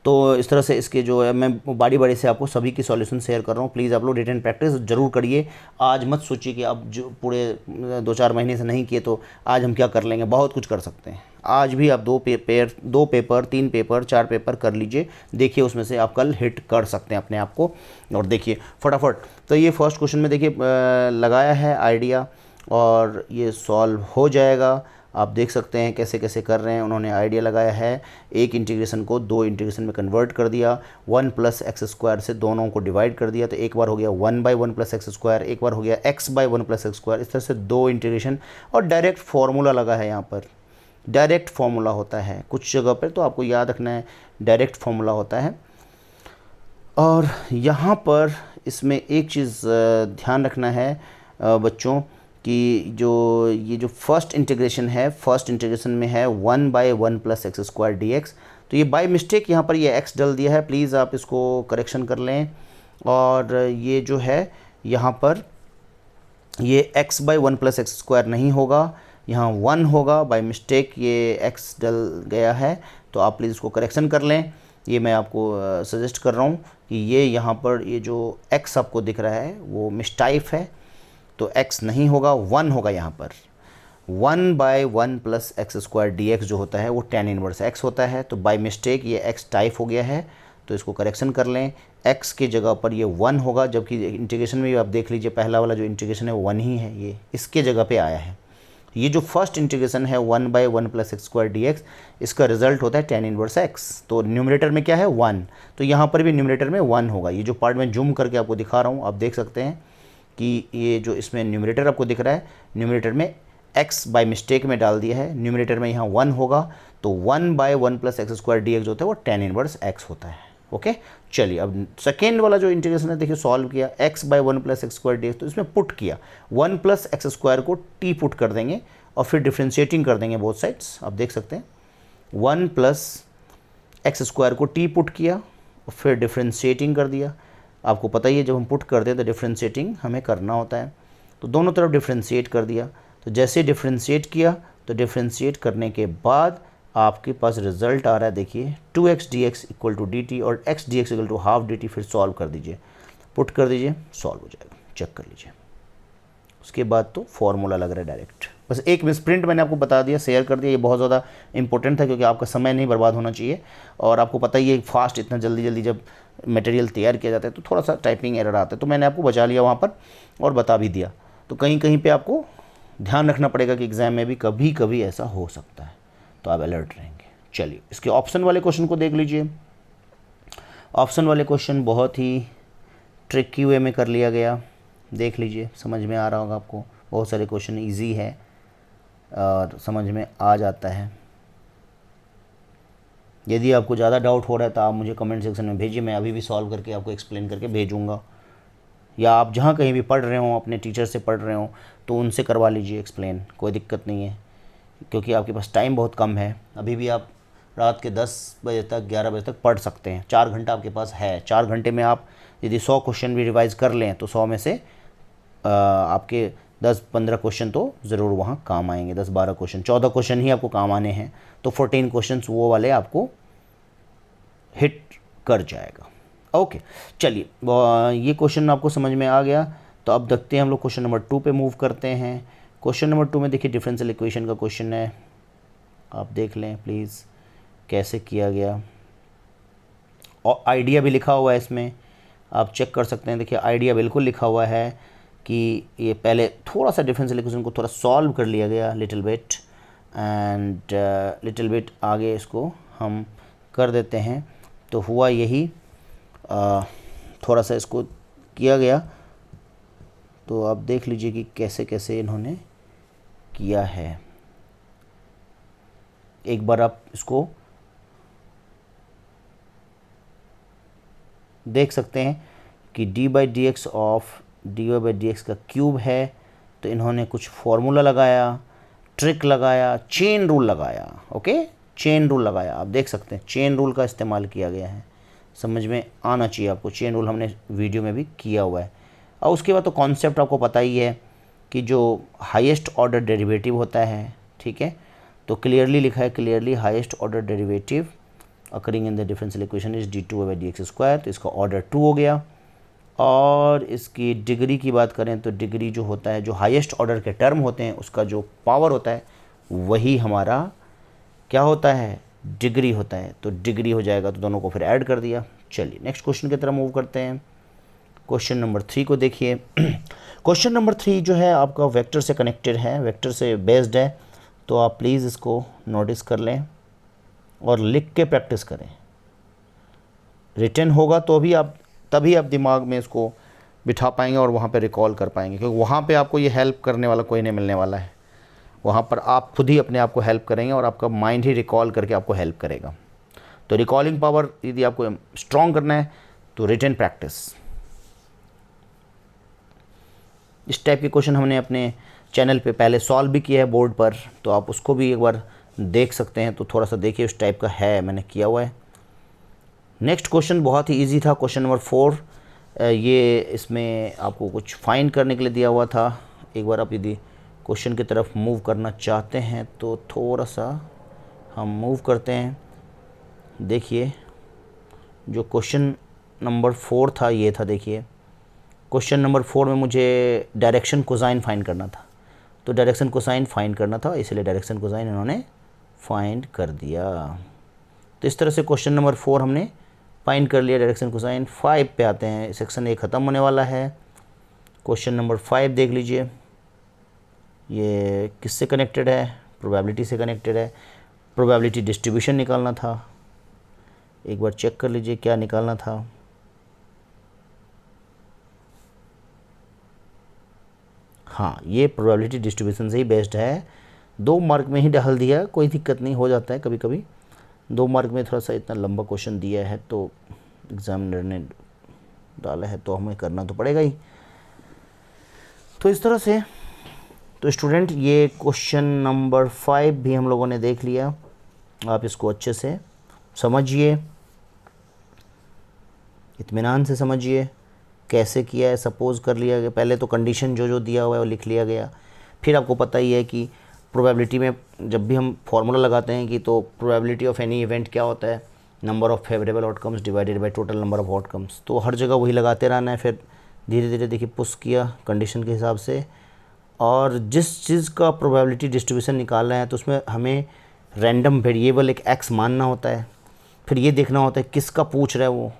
तो इस तरह से इसके जो है मैं बारी से आपको सभी की सॉल्यूशन शेयर कर रहा हूँ। प्लीज़ आप लोग रिटन प्रैक्टिस जरूर करिए। आज मत सोचिए कि अब जो पूरे 2-4 महीने से नहीं किए तो आज हम क्या कर लेंगे, बहुत कुछ कर सकते हैं। आज भी आप 2 पेपर 3 पेपर 4 पेपर कर लीजिए, देखिए उसमें से आप कल हिट कर सकते हैं अपने आप को। और देखिए फटाफट, तो ये फर्स्ट क्वेश्चन में देखिए लगाया है आइडिया और ये सॉल्व हो जाएगा। आप देख सकते हैं कैसे कैसे कर रहे हैं, उन्होंने आइडिया लगाया है, एक इंटीग्रेशन को 2 इंटीग्रेशन में कन्वर्ट कर दिया, 1 + x² से दोनों को डिवाइड कर दिया, तो एक बार हो गया 1/1 + x², एक बार हो गया x/1 + x²। इस तरह से 2 इंटीग्रेशन और डायरेक्ट फार्मूला लगा है। यहाँ पर डायरेक्ट फार्मूला होता है कुछ जगह पर, तो आपको याद रखना है डायरेक्ट फार्मूला होता है। और यहाँ पर इसमें एक चीज़ ध्यान रखना है बच्चों कि ये जो फर्स्ट इंटीग्रेशन है, फर्स्ट इंटीग्रेशन में है 1/1 + x² dx, तो ये बाय मिस्टेक यहाँ पर ये x डल दिया है। प्लीज़ आप इसको करेक्शन कर लें और ये जो है यहाँ पर ये x by one plus x square नहीं होगा, यहाँ 1 होगा। बाय मिस्टेक ये x डल गया है, तो आप प्लीज़ इसको करेक्शन कर लें। ये मैं आपको सजेस्ट कर रहा हूँ कि ये यहाँ पर ये जो x आपको दिख रहा है वो मिस्टाइप है, तो x नहीं होगा, 1 होगा यहाँ पर। 1 by one plus x square d x जो होता है वो tan इनवर्स x होता है, तो बाय मिस्टेक ये x टाइप हो गया है, तो इसको करेक्शन कर लें। x की जगह पर ये 1 होगा, जबकि इंटीग्रेशन में आप देख लीजिए पहला वाला जो इंटीग्रेशन है वो 1 ही है, ये इसके जगह पे आया है। ये जो फर्स्ट इंटीग्रेशन है 1 by one plus x square d x, इसका रिजल्ट होता है tan इनवर्स x, तो न्यूमरेटर में क्या है 1, तो यहाँ पर भी न्यूमरेटर में 1 होगा। ये जो पार्ट मैं जूम करके आपको दिखा रहा हूँ, आप देख सकते हैं कि ये जो इसमें न्यूमरेटर आपको दिख रहा है, न्यूमरेटर में x बाय मिस्टेक में डाल दिया है, न्यूमरेटर में यहाँ 1 होगा, तो 1 by one plus x square d x जो होता है वो tan इनवर्स x होता है। ओके, चलिए अब सेकेंड वाला जो इंटीग्रेशन है देखिए, सॉल्व किया x by one plus x square d x, तो इसमें पुट किया 1 प्लस एक्स स्क्वायर को t पुट कर देंगे और फिर डिफ्रेंशिएटिंग कर देंगे बोथ साइड्स। आप देख सकते हैं 1 प्लस एक्स स्क्वायर को t पुट किया और फिर डिफ्रेंशिएटिंग कर दिया। आपको पता ही है जब हम पुट करते हैं तो डिफ्रेंशिएटिंग हमें करना होता है, तो दोनों तरफ डिफ्रेंशिएट कर दिया। तो जैसे डिफ्रेंशिएट किया तो डिफ्रेंशिएट करने के बाद आपके पास रिजल्ट आ रहा है, देखिए 2x dx equal to dt और x dx equal to half dt। फिर सॉल्व कर दीजिए, पुट कर दीजिए, सॉल्व हो जाएगा, चेक कर लीजिए। उसके बाद तो फॉर्मूला लग रहा है डायरेक्ट। बस एक मिसप्रिंट मैंने आपको बता दिया, शेयर कर दिया, ये बहुत ज़्यादा इंपॉर्टेंट था क्योंकि आपका समय नहीं बर्बाद होना चाहिए। और आपको पता ही है फास्ट इतना जल्दी जब मटेरियल तैयार किया जाता है तो थोड़ा सा टाइपिंग एरर आता है, तो मैंने आपको बचा लिया वहाँ पर और बता भी दिया। तो कहीं कहीं पे आपको ध्यान रखना पड़ेगा कि एग्ज़ाम में भी कभी कभी ऐसा हो सकता है, तो आप अलर्ट रहेंगे। चलिए इसके ऑप्शन वाले क्वेश्चन को देख लीजिए। ऑप्शन वाले क्वेश्चन बहुत ही ट्रिकी वे में कर लिया गया, देख लीजिए, समझ में आ रहा होगा आपको। बहुत सारे क्वेश्चन इजी है और समझ में आ जाता है। यदि आपको ज़्यादा डाउट हो रहा है तो आप मुझे कमेंट सेक्शन में भेजिए, मैं अभी भी सॉल्व करके आपको एक्सप्लेन करके भेजूँगा। या आप जहाँ कहीं भी पढ़ रहे हों, अपने टीचर से पढ़ रहे हों, तो उनसे करवा लीजिए एक्सप्लेन, कोई दिक्कत नहीं है, क्योंकि आपके पास टाइम बहुत कम है। अभी भी आप रात के 10 बजे तक 11 बजे तक पढ़ सकते हैं, 4 घंटा आपके पास है। 4 घंटे में आप यदि 100 क्वेश्चन भी रिवाइज़ कर लें तो 100 में से आपके 10-15 क्वेश्चन तो ज़रूर वहाँ काम आएंगे। 10-12 क्वेश्चन, 14 क्वेश्चन ही आपको काम आने हैं, तो 14 क्वेश्चन वो वाले आपको हिट कर जाएगा। ओके, चलिए ये क्वेश्चन आपको समझ में आ गया, तो अब देखते हैं हम लोग क्वेश्चन नंबर 2 पे मूव करते हैं। क्वेश्चन नंबर 2 में देखिए डिफरेंशियल इक्वेशन का क्वेश्चन है, आप देख लें प्लीज़ कैसे किया गया, और आइडिया भी लिखा हुआ है इसमें, आप चेक कर सकते हैं। देखिए आइडिया बिल्कुल लिखा हुआ है कि ये पहले थोड़ा सा डिफरेंशियल इक्वेशन को थोड़ा सॉल्व कर लिया गया little bit, and little bit आगे इसको हम कर देते हैं। तो हुआ यही, थोड़ा सा इसको किया गया, तो आप देख लीजिए कि कैसे कैसे इन्होंने किया है। एक बार आप इसको देख सकते हैं कि d by d x of d y by d x का क्यूब है, तो इन्होंने कुछ फॉर्मूला लगाया, ट्रिक लगाया, चेन रूल लगाया। ओके, चेन रूल लगाया, आप देख सकते हैं चेन रूल का इस्तेमाल किया गया है, समझ में आना चाहिए आपको। चेन रूल हमने वीडियो में भी किया हुआ है। और उसके बाद तो कॉन्सेप्ट आपको पता ही है कि जो हाईएस्ट ऑर्डर डेरिवेटिव होता है, ठीक है, तो क्लियरली लिखा है, clearly highest order derivative occurring in the differential equation is d2 by d x square, तो इसका ऑर्डर 2 हो गया। और इसकी डिग्री की बात करें तो डिग्री जो होता है, जो हाईएस्ट ऑर्डर के टर्म होते हैं उसका जो पावर होता है वही हमारा क्या होता है, डिग्री होता है, तो डिग्री हो जाएगा, तो दोनों को फिर ऐड कर दिया। चलिए नेक्स्ट क्वेश्चन की तरफ मूव करते हैं। क्वेश्चन नंबर 3 को देखिए। क्वेश्चन नंबर 3 जो है आपका वेक्टर से कनेक्टेड है, वेक्टर से बेस्ड है, तो आप प्लीज़ इसको नोटिस कर लें और लिख के प्रैक्टिस करें। रिटन होगा तो भी आप तभी आप दिमाग में इसको बिठा पाएंगे और वहाँ पे रिकॉल कर पाएंगे, क्योंकि वहाँ पे आपको ये हेल्प करने वाला कोई नहीं मिलने वाला है। वहाँ पर आप खुद ही अपने आप को हेल्प करेंगे और आपका माइंड ही रिकॉल करके आपको हेल्प करेगा। तो रिकॉलिंग पावर यदि आपको स्ट्रॉन्ग करना है तो रिटन प्रैक्टिस। इस टाइप के क्वेश्चन हमने अपने चैनल पे पहले सॉल्व भी किया है बोर्ड पर, तो आप उसको भी एक बार देख सकते हैं। तो थोड़ा सा देखिए उस टाइप का है, मैंने किया हुआ है। नेक्स्ट क्वेश्चन बहुत ही इजी था, क्वेश्चन नंबर 4, ये इसमें आपको कुछ फाइंड करने के लिए दिया हुआ था। एक बार आप यदि क्वेश्चन की तरफ मूव करना चाहते हैं तो थोड़ा सा हम मूव करते हैं। देखिए जो क्वेश्चन नंबर 4 था ये था। देखिए क्वेश्चन नंबर 4 में मुझे डायरेक्शन कोसाइन फाइंड करना था, तो डायरेक्शन कोसाइन फाइंड करना था, इसलिए डायरेक्शन कोसाइन इन्होंने फाइंड कर दिया। तो इस तरह से क्वेश्चन नंबर 4 हमने फाइंड कर लिया डायरेक्शन कोसाइन। 5 पे आते हैं, सेक्शन ए ख़त्म होने वाला है। क्वेश्चन नंबर 5 देख लीजिए, ये किससे कनेक्टेड है? प्रोबेबिलिटी से कनेक्टेड है। प्रोबेबिलिटी डिस्ट्रीब्यूशन निकालना था। एक बार चेक कर लीजिए क्या निकालना था। हाँ, ये प्रोबेबिलिटी डिस्ट्रीब्यूशन से ही बेस्ड है। 2 मार्क में ही डाल दिया, कोई दिक्कत नहीं, हो जाता है कभी कभी। 2 मार्क में थोड़ा सा इतना लंबा क्वेश्चन दिया है तो एग्जामिनर ने डाला है तो हमें करना तो पड़ेगा ही। तो इस तरह से तो स्टूडेंट ये क्वेश्चन नंबर 5 भी हम लोगों ने देख लिया। आप इसको अच्छे से समझिए, इत्मीनान से समझिए कैसे किया है। सपोज़ कर लिया गया, पहले तो कंडीशन जो जो दिया हुआ है वो लिख लिया गया। फिर आपको पता ही है कि प्रोबेबिलिटी में जब भी हम फार्मूला लगाते हैं कि तो प्रोबेबिलिटी ऑफ एनी इवेंट क्या होता है, number of favourable outcomes divided by total number of outcomes. तो हर जगह वही लगाते रहना है। फिर धीरे धीरे देखिए पुश किया कंडीशन के हिसाब से, और जिस चीज़ का प्रोबेबिलिटी डिस्ट्रीब्यूशन निकाल रहे हैं तो उसमें हमें रैंडम वेरिएबल एक एक्स मानना होता है। फिर ये देखना होता है किसका पूछ रहा है, वो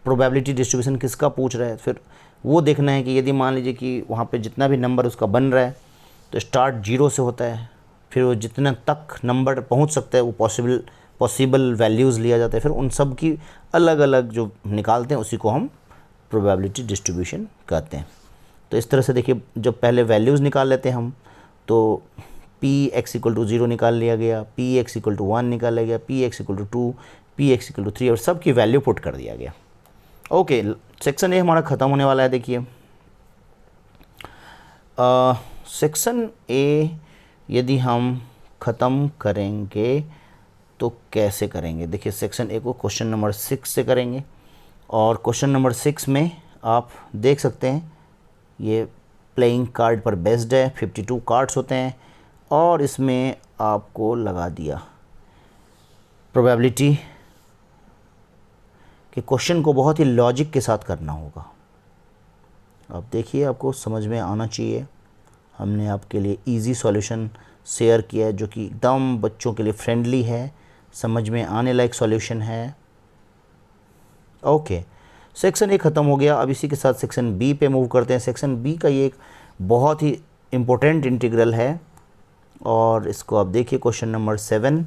प्रोबेबिलिटी डिस्ट्रीब्यूशन किसका पूछ रहा है। फिर वो देखना है कि यदि मान लीजिए कि वहाँ पे जितना भी नंबर उसका बन रहा है तो स्टार्ट 0 से होता है, फिर वो जितना तक नंबर पहुँच सकता है वो पॉसिबल वैल्यूज़ लिया जाता है। फिर उन सब की अलग अलग जो निकालते हैं उसी को हम प्रोबेबिलिटी डिस्ट्रीब्यूशन कहते हैं। तो इस तरह से देखिए जब पहले वैल्यूज़ निकाल लेते हैं हम, तो पी एक्स इक्वल टू 0 निकाल लिया गया, पी एक्स इक्वल टू 1 निकाल लिया गया, p x equal to 2, p x equal to 3, और सब की वैल्यू पुट कर दिया गया। ओके, सेक्शन ए हमारा ख़त्म होने वाला है। देखिए सेक्शन ए यदि हम ख़त्म करेंगे तो कैसे करेंगे? देखिए सेक्शन ए को क्वेश्चन नंबर 6 से करेंगे, और क्वेश्चन नंबर 6 में आप देख सकते हैं ये प्लेइंग कार्ड पर बेस्ड है। 52 कार्ड्स होते हैं और इसमें आपको लगा दिया प्रोबेबिलिटी कि क्वेश्चन को बहुत ही लॉजिक के साथ करना होगा। आप देखिए आपको समझ में आना चाहिए। हमने आपके लिए इजी सॉल्यूशन शेयर किया है जो कि एकदम बच्चों के लिए फ्रेंडली है, समझ में आने लायक सॉल्यूशन है। ओके, सेक्शन ए ख़त्म हो गया। अब इसी के साथ सेक्शन बी पे मूव करते हैं। सेक्शन बी का ये एक बहुत ही इम्पोर्टेंट इंटीग्रल है, और इसको आप देखिए क्वेश्चन नंबर 7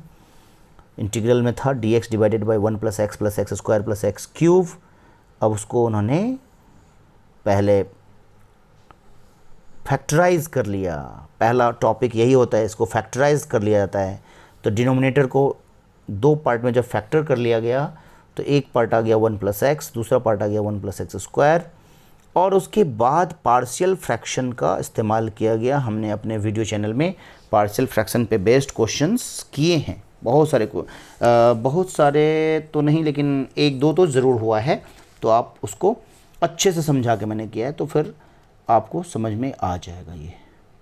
इंटीग्रल में था D x divided by 1 + x square + x cube. अब उसको उन्होंने पहले फैक्टराइज कर लिया। पहला टॉपिक यही होता है, इसको फैक्टराइज कर लिया जाता है। तो डिनोमिनेटर को 2 पार्ट में जब फैक्टर कर लिया गया तो एक पार्ट आ गया 1 + x, दूसरा पार्ट आ गया 1 + x स्क्वायर, और उसके बाद पार्शियल फ्रैक्शन का इस्तेमाल किया गया। हमने अपने वीडियो चैनल में पार्शियल फ्रैक्शन पे बेस्ड क्वेश्चंस किए हैं, बहुत सारे तो नहीं लेकिन 1-2 तो ज़रूर हुआ है। तो आप उसको अच्छे से समझा के मैंने किया है, तो फिर आपको समझ में आ जाएगा। ये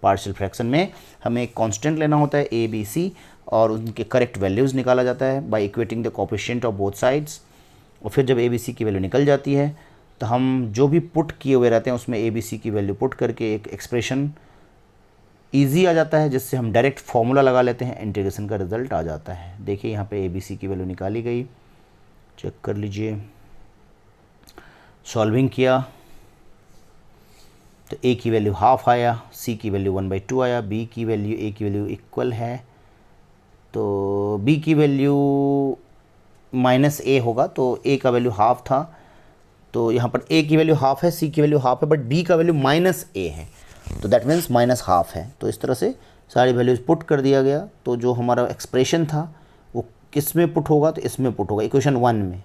पार्शियल फ्रैक्शन में हमें एक कांस्टेंट लेना होता है ABC, और उनके करेक्ट वैल्यूज़ निकाला जाता है by equating the coefficient of both sides. और फिर जब ABC की वैल्यू निकल जाती है तो हम जो भी पुट किए हुए रहते हैं उसमें ABC की वैल्यू पुट करके एक एक्सप्रेशन ईजी आ जाता है, जिससे हम डायरेक्ट फार्मूला लगा लेते हैं, इंटीग्रेशन का रिजल्ट आ जाता है। देखिए यहाँ पे ABC की वैल्यू निकाली गई, चेक कर लीजिए। सॉल्विंग किया तो A की वैल्यू हाफ आया, C की वैल्यू 1/2 आया, B की वैल्यू A की वैल्यू इक्वल है, तो B की वैल्यू -A होगा, तो A का वैल्यू हाफ था, तो यहाँ पर A की वैल्यू हाफ है, C की वैल्यू हाफ है, बट B का वैल्यू -A है, तो दैट मीन्स -½ है। तो इस तरह से सारी वैल्यूज़ पुट कर दिया गया। तो जो हमारा एक्सप्रेशन था वो किस में पुट होगा? तो इसमें पुट होगा, इक्वेशन 1 में।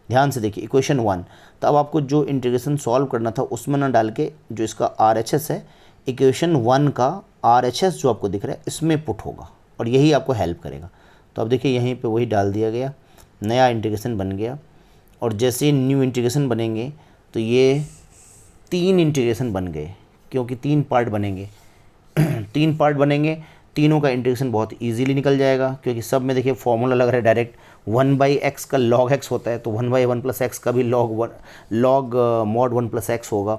ध्यान से देखिए इक्वेशन 1। तो अब आपको जो इंटीग्रेशन सॉल्व करना था उसमें ना डाल के जो इसका RHS है, इक्वेशन 1 का RHS जो आपको दिख रहा है इसमें पुट होगा, और यही आपको हेल्प करेगा। तो अब देखिए यहीं पे वही डाल दिया गया, नया इंटीग्रेशन बन गया। और जैसे ही न्यू इंटीग्रेशन बनेंगे तो ये 3 इंटीग्रेशन बन गए, क्योंकि 3 पार्ट बनेंगे 3 पार्ट बनेंगे, तीनों का इंटीग्रेशन बहुत इजीली निकल जाएगा, क्योंकि सब में देखिए फॉर्मूला लग रहा है डायरेक्ट 1/x का log x होता है, तो 1/1 + x का भी log mod 1 + x होगा।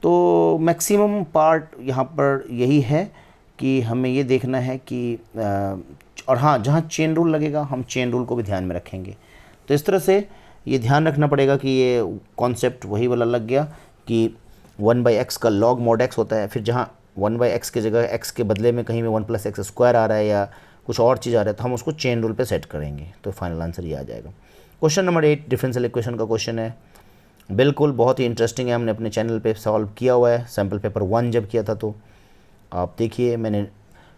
तो मैक्सिमम पार्ट यहाँ पर यही है कि हमें ये देखना है कि और हाँ, जहाँ चेन रूल लगेगा हम चेन रूल को भी ध्यान में रखेंगे। तो इस तरह से ये ध्यान रखना पड़ेगा कि ये कॉन्सेप्ट वही वाला लग गया कि 1/x का log mod x होता है, फिर जहाँ 1/x की जगह x के बदले में कहीं में 1 + x² आ रहा है या कुछ और चीज़ आ रहा है, तो हम उसको चेन रूल पे सेट करेंगे, तो फाइनल आंसर ये आ जाएगा। क्वेश्चन नंबर 8 डिफरेंशियल इक्वेशन का क्वेश्चन है, बिल्कुल बहुत ही इंटरेस्टिंग है, हमने अपने चैनल पे सॉल्व किया हुआ है, सैम्पल पेपर 1 जब किया था तो आप देखिए, मैंने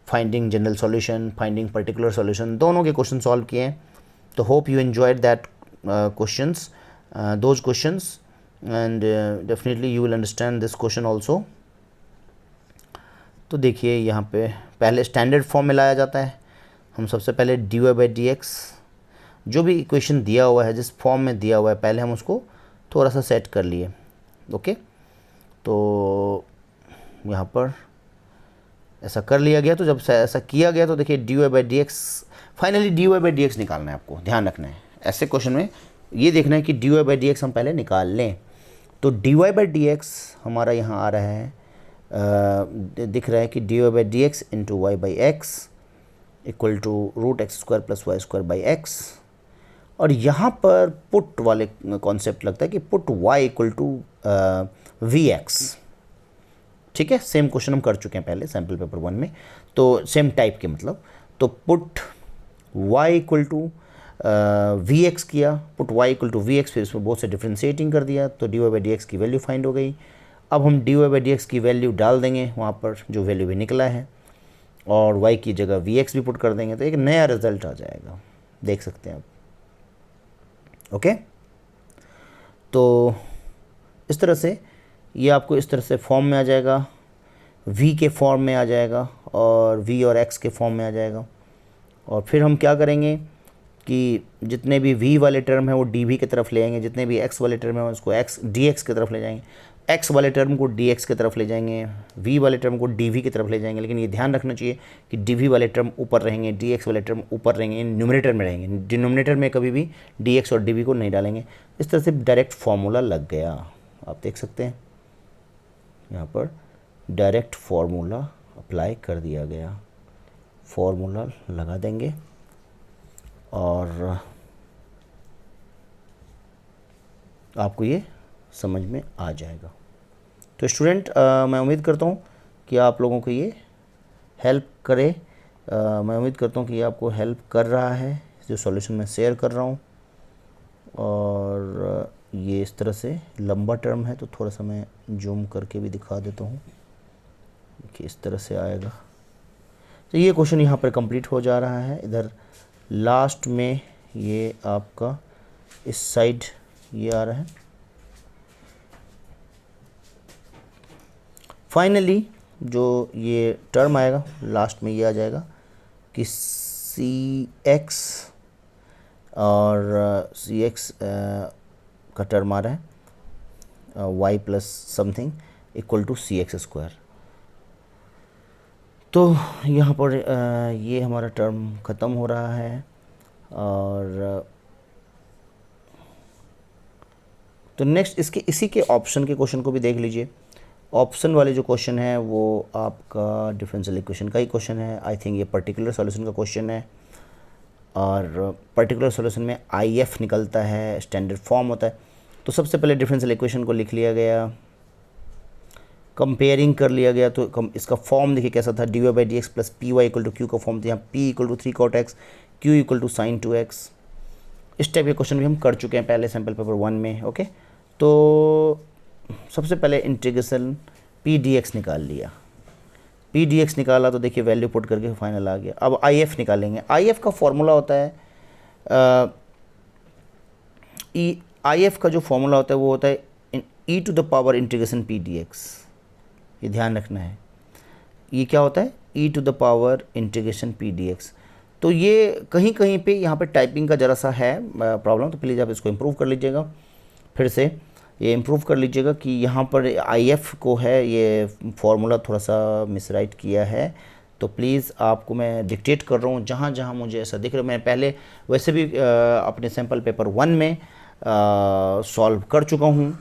finding general solution, finding particular solution, दोनों के क्वेश्चन सॉल्व किए हैं। तो hope you enjoyed that questions, those questions, and definitely you will understand this question also. तो देखिए यहाँ पे पहले स्टैंडर्ड फॉर्म में लाया जाता है। हम सबसे पहले dy/dx जो भी इक्वेशन दिया हुआ है, जिस फॉर्म में दिया हुआ है, पहले हम उसको थोड़ा सा सेट कर लिए। ओके, तो यहाँ पर ऐसा कर लिया गया। तो जब ऐसा किया गया तो देखिए dy/dx, फाइनली dy/dx निकालना है, आपको ध्यान रखना है। ऐसे क्वेश्चन में ये देखना है कि dy/dx हम पहले निकाल लें। तो dy/dx हमारा यहाँ आ रहा है, दिख रहा है कि dy/dx × y/x equal to √x² + y² x, और यहाँ पर पुट वाले कॉन्सेप्ट लगता है कि put y equal to vx। ठीक है, सेम क्वेश्चन हम कर चुके हैं पहले सैम्पल पेपर 1 में, तो सेम टाइप के मतलब। तो put y equal to vx किया, put y equal to vx, फिर इसमें बहुत से डिफ्रेंशिएटिंग कर दिया, तो dy/dx की वैल्यू फाइंड हो गई। अब हम dy/dx की वैल्यू डाल देंगे वहाँ पर जो वैल्यू भी निकला है, और y की जगह vx भी पुट कर देंगे, तो एक नया रिजल्ट आ जाएगा, देख सकते हैं आप। ओके, तो इस तरह से ये आपको इस तरह से फॉर्म में आ जाएगा, v के फॉर्म में आ जाएगा और v और x के फॉर्म में आ जाएगा। और फिर हम क्या करेंगे कि जितने भी v वाले टर्म है वो dv की तरफ ले आएंगे, जितने भी x वाले टर्म है उसको dx की तरफ ले जाएंगे, x वाले टर्म को dx की तरफ ले जाएंगे, v वाले टर्म को dv की तरफ ले जाएंगे। लेकिन ये ध्यान रखना चाहिए कि dv वाले टर्म ऊपर रहेंगे, dx वाले टर्म ऊपर रहेंगे, न्यूमरेटर में रहेंगे, डिनोमिनेटर में कभी भी dx और dv को नहीं डालेंगे। इस तरह से डायरेक्ट फार्मूला लग गया, आप देख सकते हैं यहाँ पर डायरेक्ट फार्मूला अप्लाई कर दिया गया। फार्मूला लगा देंगे और आपको ये समझ में आ जाएगा। तो स्टूडेंट, मैं उम्मीद करता हूँ कि आप लोगों को ये हेल्प करे। मैं उम्मीद करता हूँ कि ये आपको हेल्प कर रहा है, जो सॉल्यूशन मैं शेयर कर रहा हूँ। और ये इस तरह से लंबा टर्म है, तो थोड़ा सा मैं जूम करके भी दिखा देता हूँ कि इस तरह से आएगा। तो ये क्वेश्चन यहाँ पर कंप्लीट हो जा रहा है। इधर लास्ट में ये आपका इस साइड ये आ रहा है। फाइनली जो ये टर्म आएगा लास्ट में ये आ जाएगा कि cx और cx का टर्म आ रहा है y plus something equal to cx²। तो यहाँ पर ये हमारा टर्म ख़त्म हो रहा है। और तो नेक्स्ट इसी के ऑप्शन के क्वेश्चन को भी देख लीजिए। ऑप्शन वाले जो क्वेश्चन है वो आपका डिफरेंशियल इक्वेशन का ही क्वेश्चन है। आई थिंक ये पर्टिकुलर सॉल्यूशन का क्वेश्चन है, और पर्टिकुलर सॉल्यूशन में IF निकलता है, स्टैंडर्ड फॉर्म होता है। तो सबसे पहले डिफरेंशियल इक्वेशन को लिख लिया गया, कंपेयरिंग कर लिया गया। तो इसका फॉर्म देखिए कैसा था, dy/dx plus py equal to q का फॉर्म था। यहाँ p equal to 3 cot x, q equal to sin 2x। इस टाइप के क्वेश्चन भी हम कर चुके हैं पहले सैम्पल पेपर 1 में। ओके, तो सबसे पहले इंटीग्रेशन p dx निकाल लिया, p dx निकाला तो देखिए वैल्यू पुट करके फाइनल आ गया। अब IF निकालेंगे। IF का फॉर्मूला होता है IF का जो फॉर्मूला होता है वो होता है e to the power integration p dx। ये ध्यान रखना है, ये क्या होता है, e to the power integration p dx। तो ये कहीं पे यहाँ पे टाइपिंग का ज़रा सा है प्रॉब्लम, तो प्लीज़ आप इसको इम्प्रूव कर लीजिएगा। फिर से ये इम्प्रूव कर लीजिएगा कि यहाँ पर आई एफ को है ये फार्मूला थोड़ा सा मिसराइट किया है, तो प्लीज़ आपको मैं डिक्टेट कर रहा हूँ जहाँ जहाँ मुझे ऐसा दिख रहा है। मैं पहले वैसे भी अपने सैम्पल पेपर 1 में सॉल्व कर चुका हूँ,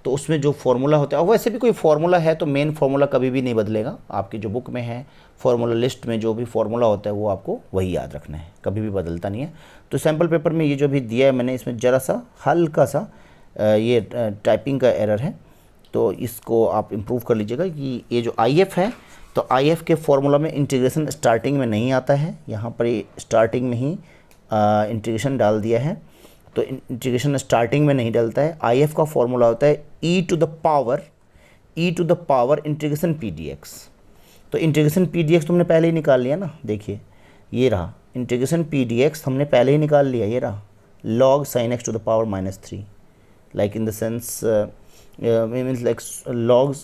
तो उसमें जो फार्मूला होता है, और वैसे भी कोई फार्मूला है तो मेन फार्मूला कभी भी नहीं बदलेगा। आपकी जो बुक में है फार्मूला लिस्ट में जो भी फार्मूला होता है वो आपको वही याद रखना है, कभी भी बदलता नहीं है। तो सैम्पल पेपर में ये जो भी दिया है मैंने, इसमें ज़रा सा हल्का सा ये टाइपिंग का एरर है, तो इसको आप इम्प्रूव कर लीजिएगा कि ये जो आई एफ है, तो आई एफ के फार्मूला में इंटीग्रेशन स्टार्टिंग में नहीं आता है, यहाँ पर ये स्टार्टिंग में ही इंटीग्रेशन डाल दिया है, तो इंटीग्रेशन स्टार्टिंग में नहीं डलता है। आई एफ का फॉर्मूला होता है e to the power integration p d x. तो इंटीग्रेशन पी डी एक्स तुमने पहले ही निकाल लिया ना, देखिए ये रहा इंटीग्रेशन पी डी एक्स हमने पहले ही निकाल लिया, ये रहा log sin x to the power -3, like in the sense means like log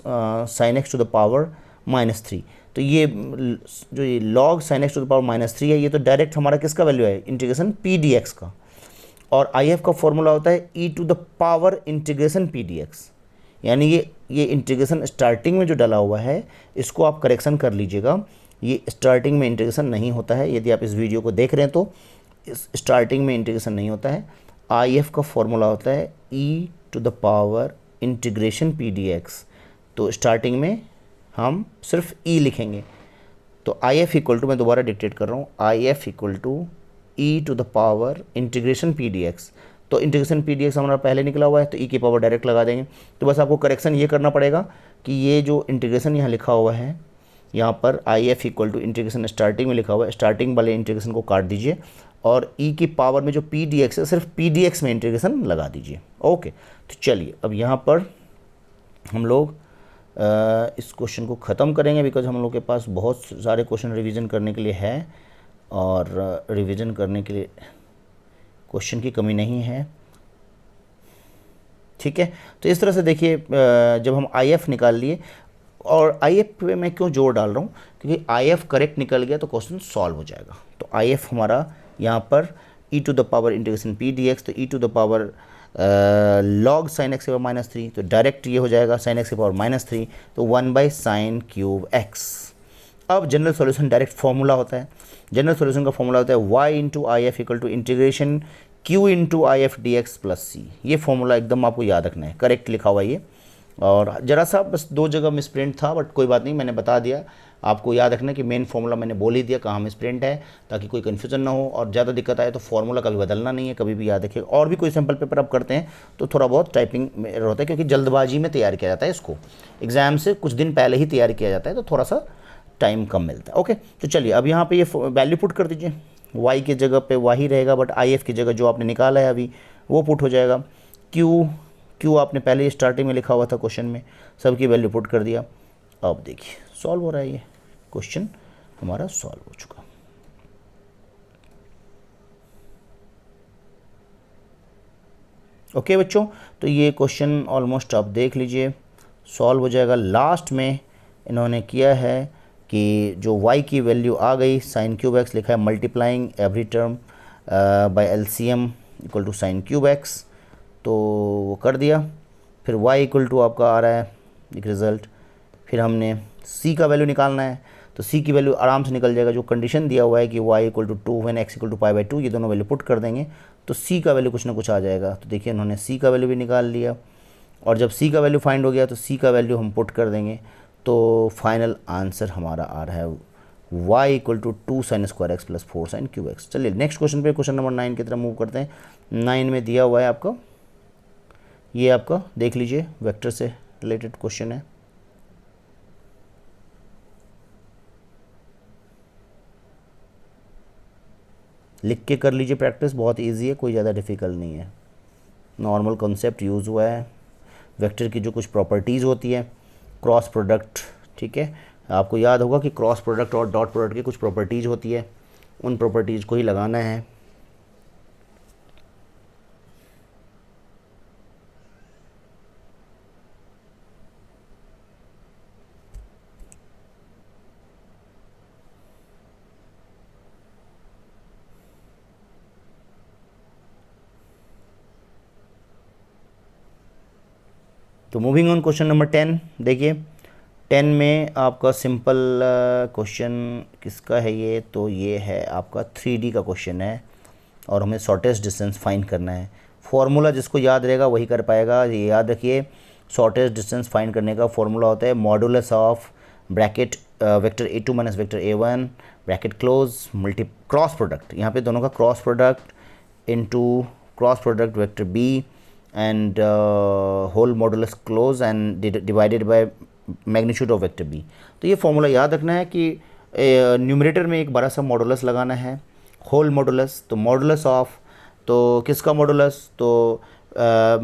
sin x to the power -3। तो ये जो ये log sin x to the power -3 है, ये तो डायरेक्ट हमारा किसका वैल्यू है, इंटीग्रेशन पी डी एक्स का। और आई एफ का फॉर्मूला होता है e to the power integration p d x, यानी ये इंटीग्रेशन स्टार्टिंग में जो डला हुआ है इसको आप करेक्शन कर लीजिएगा, ये स्टार्टिंग में इंटीग्रेशन नहीं होता है। यदि आप इस वीडियो को देख रहे हैं तो इस स्टार्टिंग में इंटीग्रेशन नहीं होता है। आई एफ का फॉर्मूला होता है e to the power integration p d x, तो स्टार्टिंग में हम सिर्फ ई लिखेंगे। तो आई एफ इक्वल टू, मैं दोबारा डिक्टेट कर रहा हूँ, I F equal to e to the power integration p d x. तो इंटीग्रेशन पी डी एक्स हमारा पहले निकला हुआ है, तो ई की पावर डायरेक्ट लगा देंगे। तो बस आपको करेक्शन ये करना पड़ेगा कि ये जो इंटीग्रेशन यहाँ लिखा हुआ है, यहाँ पर I F equal to integration starting में लिखा हुआ है, स्टार्टिंग वाले इंटीग्रेशन को काट दीजिए और ई की पावर में जो पी डी एक्स है सिर्फ पी डी एक्स में इंटीग्रेशन लगा दीजिए। ओके, तो चलिए अब यहाँ पर हम लोग इस क्वेश्चन को ख़त्म करेंगे, बिकॉज हम लोग के पास बहुत सारे क्वेश्चन रिवीजन करने के लिए है और रिवीजन करने के लिए क्वेश्चन की कमी नहीं है। ठीक है, तो इस तरह से देखिए जब हम आई एफ निकाल लिए, और आई एफ पे मैं क्यों जोर डाल रहा हूँ, क्योंकि आई एफ करेक्ट निकल गया तो क्वेश्चन सॉल्व हो जाएगा। तो आई एफ हमारा यहाँ पर e to the power integration p d x, तो e to the power log sine x के पावर -3, तो डायरेक्ट ये हो जाएगा साइन एक्स के पावर -3, तो 1/sin क्यूब एक्स। अब जनरल सॉल्यूशन डायरेक्ट फॉर्मूला होता है, जनरल सॉल्यूशन का फॉर्मूला होता है y into I F equal to integration q into I F d x plus c. ये फॉर्मूला एकदम आपको याद रखना है, करेक्ट लिखा हुआ ये, और ज़रा सा बस 2 जगह मिसप्रिंट था, बट कोई बात नहीं, मैंने बता दिया। आपको याद रखना कि मेन फार्मूला मैंने बोल ही दिया कहाँ मिसप्रिंट है, ताकि कोई कन्फ्यूजन ना हो, और ज़्यादा दिक्कत आए तो फार्मूला कभी बदलना नहीं है, कभी भी याद रखिए। और भी कोई सैम्पल पेपर आप करते हैं तो थोड़ा बहुत टाइपिंग में एरर होता है, क्योंकि जल्दबाजी में तैयार किया जाता है, इसको एग्ज़ाम से कुछ दिन पहले ही तैयार किया जाता है, तो थोड़ा सा टाइम कम मिलता है। ओके, तो चलिए अब यहाँ पे ये वैल्यू पुट कर दीजिए, y की जगह पे y ही रहेगा, बट आई एफ की जगह जो आपने निकाला है अभी वो पुट हो जाएगा। q आपने पहले स्टार्टिंग में लिखा हुआ था क्वेश्चन में, सबकी वैल्यू पुट कर दिया। अब देखिए सॉल्व हो रहा है, ये क्वेश्चन हमारा सॉल्व हो चुका। ओके बच्चों, तो ये क्वेश्चन ऑलमोस्ट आप देख लीजिए सॉल्व हो जाएगा। लास्ट में इन्होंने किया है कि जो y की वैल्यू आ गई, साइन क्यूब एक्स लिखा है, multiplying every term by LCM equal to sine cube x, तो वो कर दिया। फिर y इक्वल टू आपका आ रहा है एक रिज़ल्ट, फिर हमने c का वैल्यू निकालना है, तो c की वैल्यू आराम से निकल जाएगा, जो कंडीशन दिया हुआ है कि y equal to 2 when x equal to π/2, ये दोनों वैल्यू पुट कर देंगे तो c का वैल्यू कुछ ना कुछ आ जाएगा। तो देखिए उन्होंने c का वैल्यू भी निकाल लिया, और जब c का वैल्यू फाइंड हो गया तो c का वैल्यू हम पुट कर देंगे, तो फाइनल आंसर हमारा आ रहा है y equal to 2 sine square x plus 4 sine cube x. चलिए नेक्स्ट क्वेश्चन पे, क्वेश्चन नंबर 9 की तरफ मूव करते हैं। 9 में दिया हुआ है आपका, ये आपका देख लीजिए वेक्टर से रिलेटेड क्वेश्चन है। लिख के कर लीजिए प्रैक्टिस, बहुत इजी है, कोई ज़्यादा डिफ़िकल्ट नहीं है, नॉर्मल कॉन्सेप्ट यूज़ हुआ है। वेक्टर की जो कुछ प्रॉपर्टीज़ होती है, क्रॉस प्रोडक्ट, ठीक है, आपको याद होगा कि क्रॉस प्रोडक्ट और डॉट प्रोडक्ट की कुछ प्रॉपर्टीज़ होती है, उन प्रॉपर्टीज़ को ही लगाना है। तो मूविंग ऑन क्वेश्चन नंबर 10 देखिए 10 में आपका सिंपल क्वेश्चन किसका है ये, तो ये है आपका 3D का क्वेश्चन है और हमें शॉर्टेस्ट डिस्टेंस फाइंड करना है। फॉर्मूला जिसको याद रहेगा वही कर पाएगा। ये याद रखिए शॉर्टेस्ट डिस्टेंस फाइंड करने का फॉर्मूला होता है modulus of bracket vector a2 minus vector a1 bracket close multi cross product, यहाँ पे दोनों का cross product into cross product vector b and whole modulus close and divided by magnitude of vector b। तो ये फॉर्मूला याद रखना है कि न्यूमरेटर में एक बड़ा सा मॉडुलस लगाना है होल मॉडुलस। तो मॉडुलस ऑफ, तो किसका मॉडुलस, तो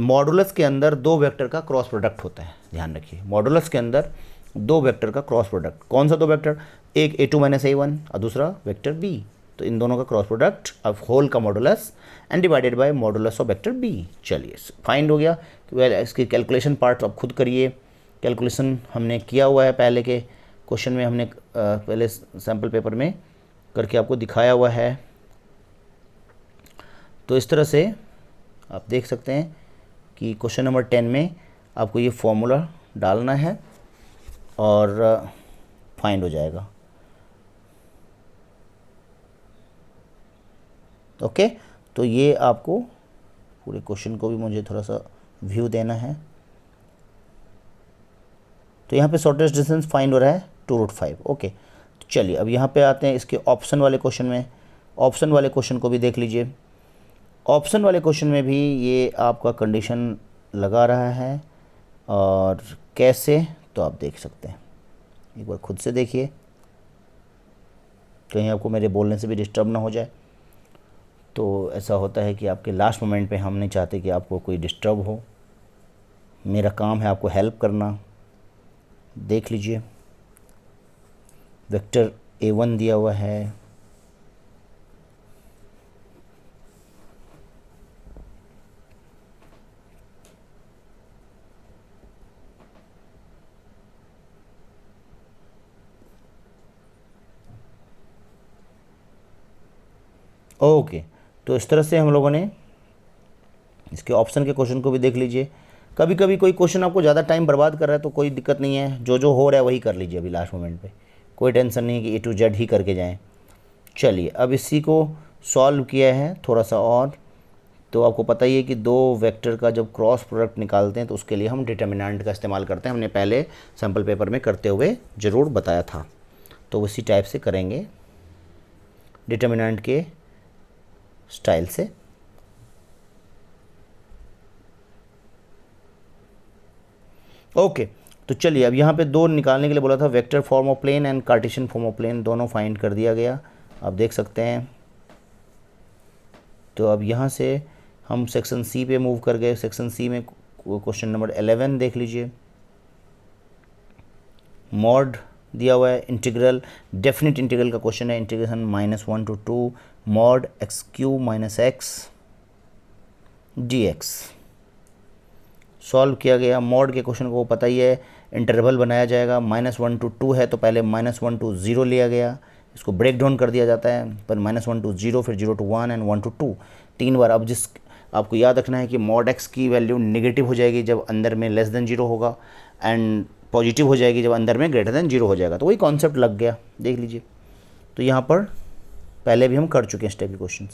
मॉडुलस के अंदर दो वेक्टर का क्रॉस प्रोडक्ट होता है। ध्यान रखिए मॉडुलस के अंदर दो वेक्टर का क्रॉस प्रोडक्ट, कौन सा दो वेक्टर, एक a2 माइनस a1 और दूसरा वेक्टर b। तो इन दोनों का क्रॉस प्रोडक्ट ऑफ होल का modulus and divided bye modulus of vector b। चलिए फाइंड हो गया। इसकी कैलकुलेशन पार्ट आप खुद करिए, कैलकुलेशन हमने किया हुआ है पहले के क्वेश्चन में, हमने पहले सैम्पल पेपर में करके आपको दिखाया हुआ है। तो इस तरह से आप देख सकते हैं कि क्वेश्चन नंबर 10 में आपको ये फॉर्मूला डालना है और फाइंड हो जाएगा। ओके, तो ये आपको पूरे क्वेश्चन को भी मुझे थोड़ा सा व्यू देना है। तो यहाँ पे शॉर्टेस्ट डिस्टेंस फाइंड हो रहा है 2√5। ओके, तो चलिए अब यहाँ पे आते हैं इसके ऑप्शन वाले क्वेश्चन में। ऑप्शन वाले क्वेश्चन को भी देख लीजिए। ऑप्शन वाले क्वेश्चन में भी ये आपका कंडीशन लगा रहा है और कैसे, तो आप देख सकते हैं, एक बार खुद से देखिए कहीं आपको मेरे बोलने से भी डिस्टर्ब ना हो जाए। तो ऐसा होता है कि आपके लास्ट मोमेंट पे हम नहीं चाहते कि आपको कोई डिस्टर्ब हो, मेरा काम है आपको हेल्प करना। देख लीजिए वेक्टर a1 दिया हुआ है, ओके। तो इस तरह से हम लोगों ने इसके ऑप्शन के क्वेश्चन को भी देख लीजिए। कभी कभी कोई क्वेश्चन आपको ज़्यादा टाइम बर्बाद कर रहा है तो कोई दिक्कत नहीं है, जो जो हो रहा है वही कर लीजिए अभी लास्ट मोमेंट पे, कोई टेंशन नहीं है कि A to Z ही करके जाएं। चलिए अब इसी को सॉल्व किया है थोड़ा सा और। तो आपको पता ही है कि दो वेक्टर का जब क्रॉस प्रोडक्ट निकालते हैं तो उसके लिए हम डिटर्मिनेंट का इस्तेमाल करते हैं। हमने पहले सैम्पल पेपर में करते हुए ज़रूर बताया था, तो उसी टाइप से करेंगे डिटर्मिनेंट के स्टाइल से। ओके, तो चलिए अब यहाँ पे दो निकालने के लिए बोला था, vector form of plane and cartesian form of plane, दोनों फाइंड कर दिया गया, आप देख सकते हैं। तो अब यहाँ से हम सेक्शन सी पे मूव कर गए। सेक्शन सी में क्वेश्चन नंबर 11 देख लीजिए। मॉड दिया हुआ है, इंटीग्रल डेफिनेट इंटीग्रल का क्वेश्चन है, integration -1 to 2 mod x³ - x dx solve किया गया। मॉड के क्वेश्चन को पता ही है, इंटरवल बनाया जाएगा, -1 to 2 है तो पहले -1 to 0 लिया गया, इसको ब्रेक डाउन कर दिया जाता है, पर -1 to 0 फिर 0 to 1 एंड 1 to 2 तीन बार। अब जिस आपको याद रखना है कि मॉड x की वैल्यू नेगेटिव हो जाएगी जब अंदर में लेस देन 0 होगा एंड पॉजिटिव हो जाएगी जब अंदर में ग्रेटर देन 0 हो जाएगा। तो वही कॉन्सेप्ट लग गया, देख लीजिए। तो यहाँ पर पहले भी हम कर चुके हैं इस टाइप के क्वेश्चन,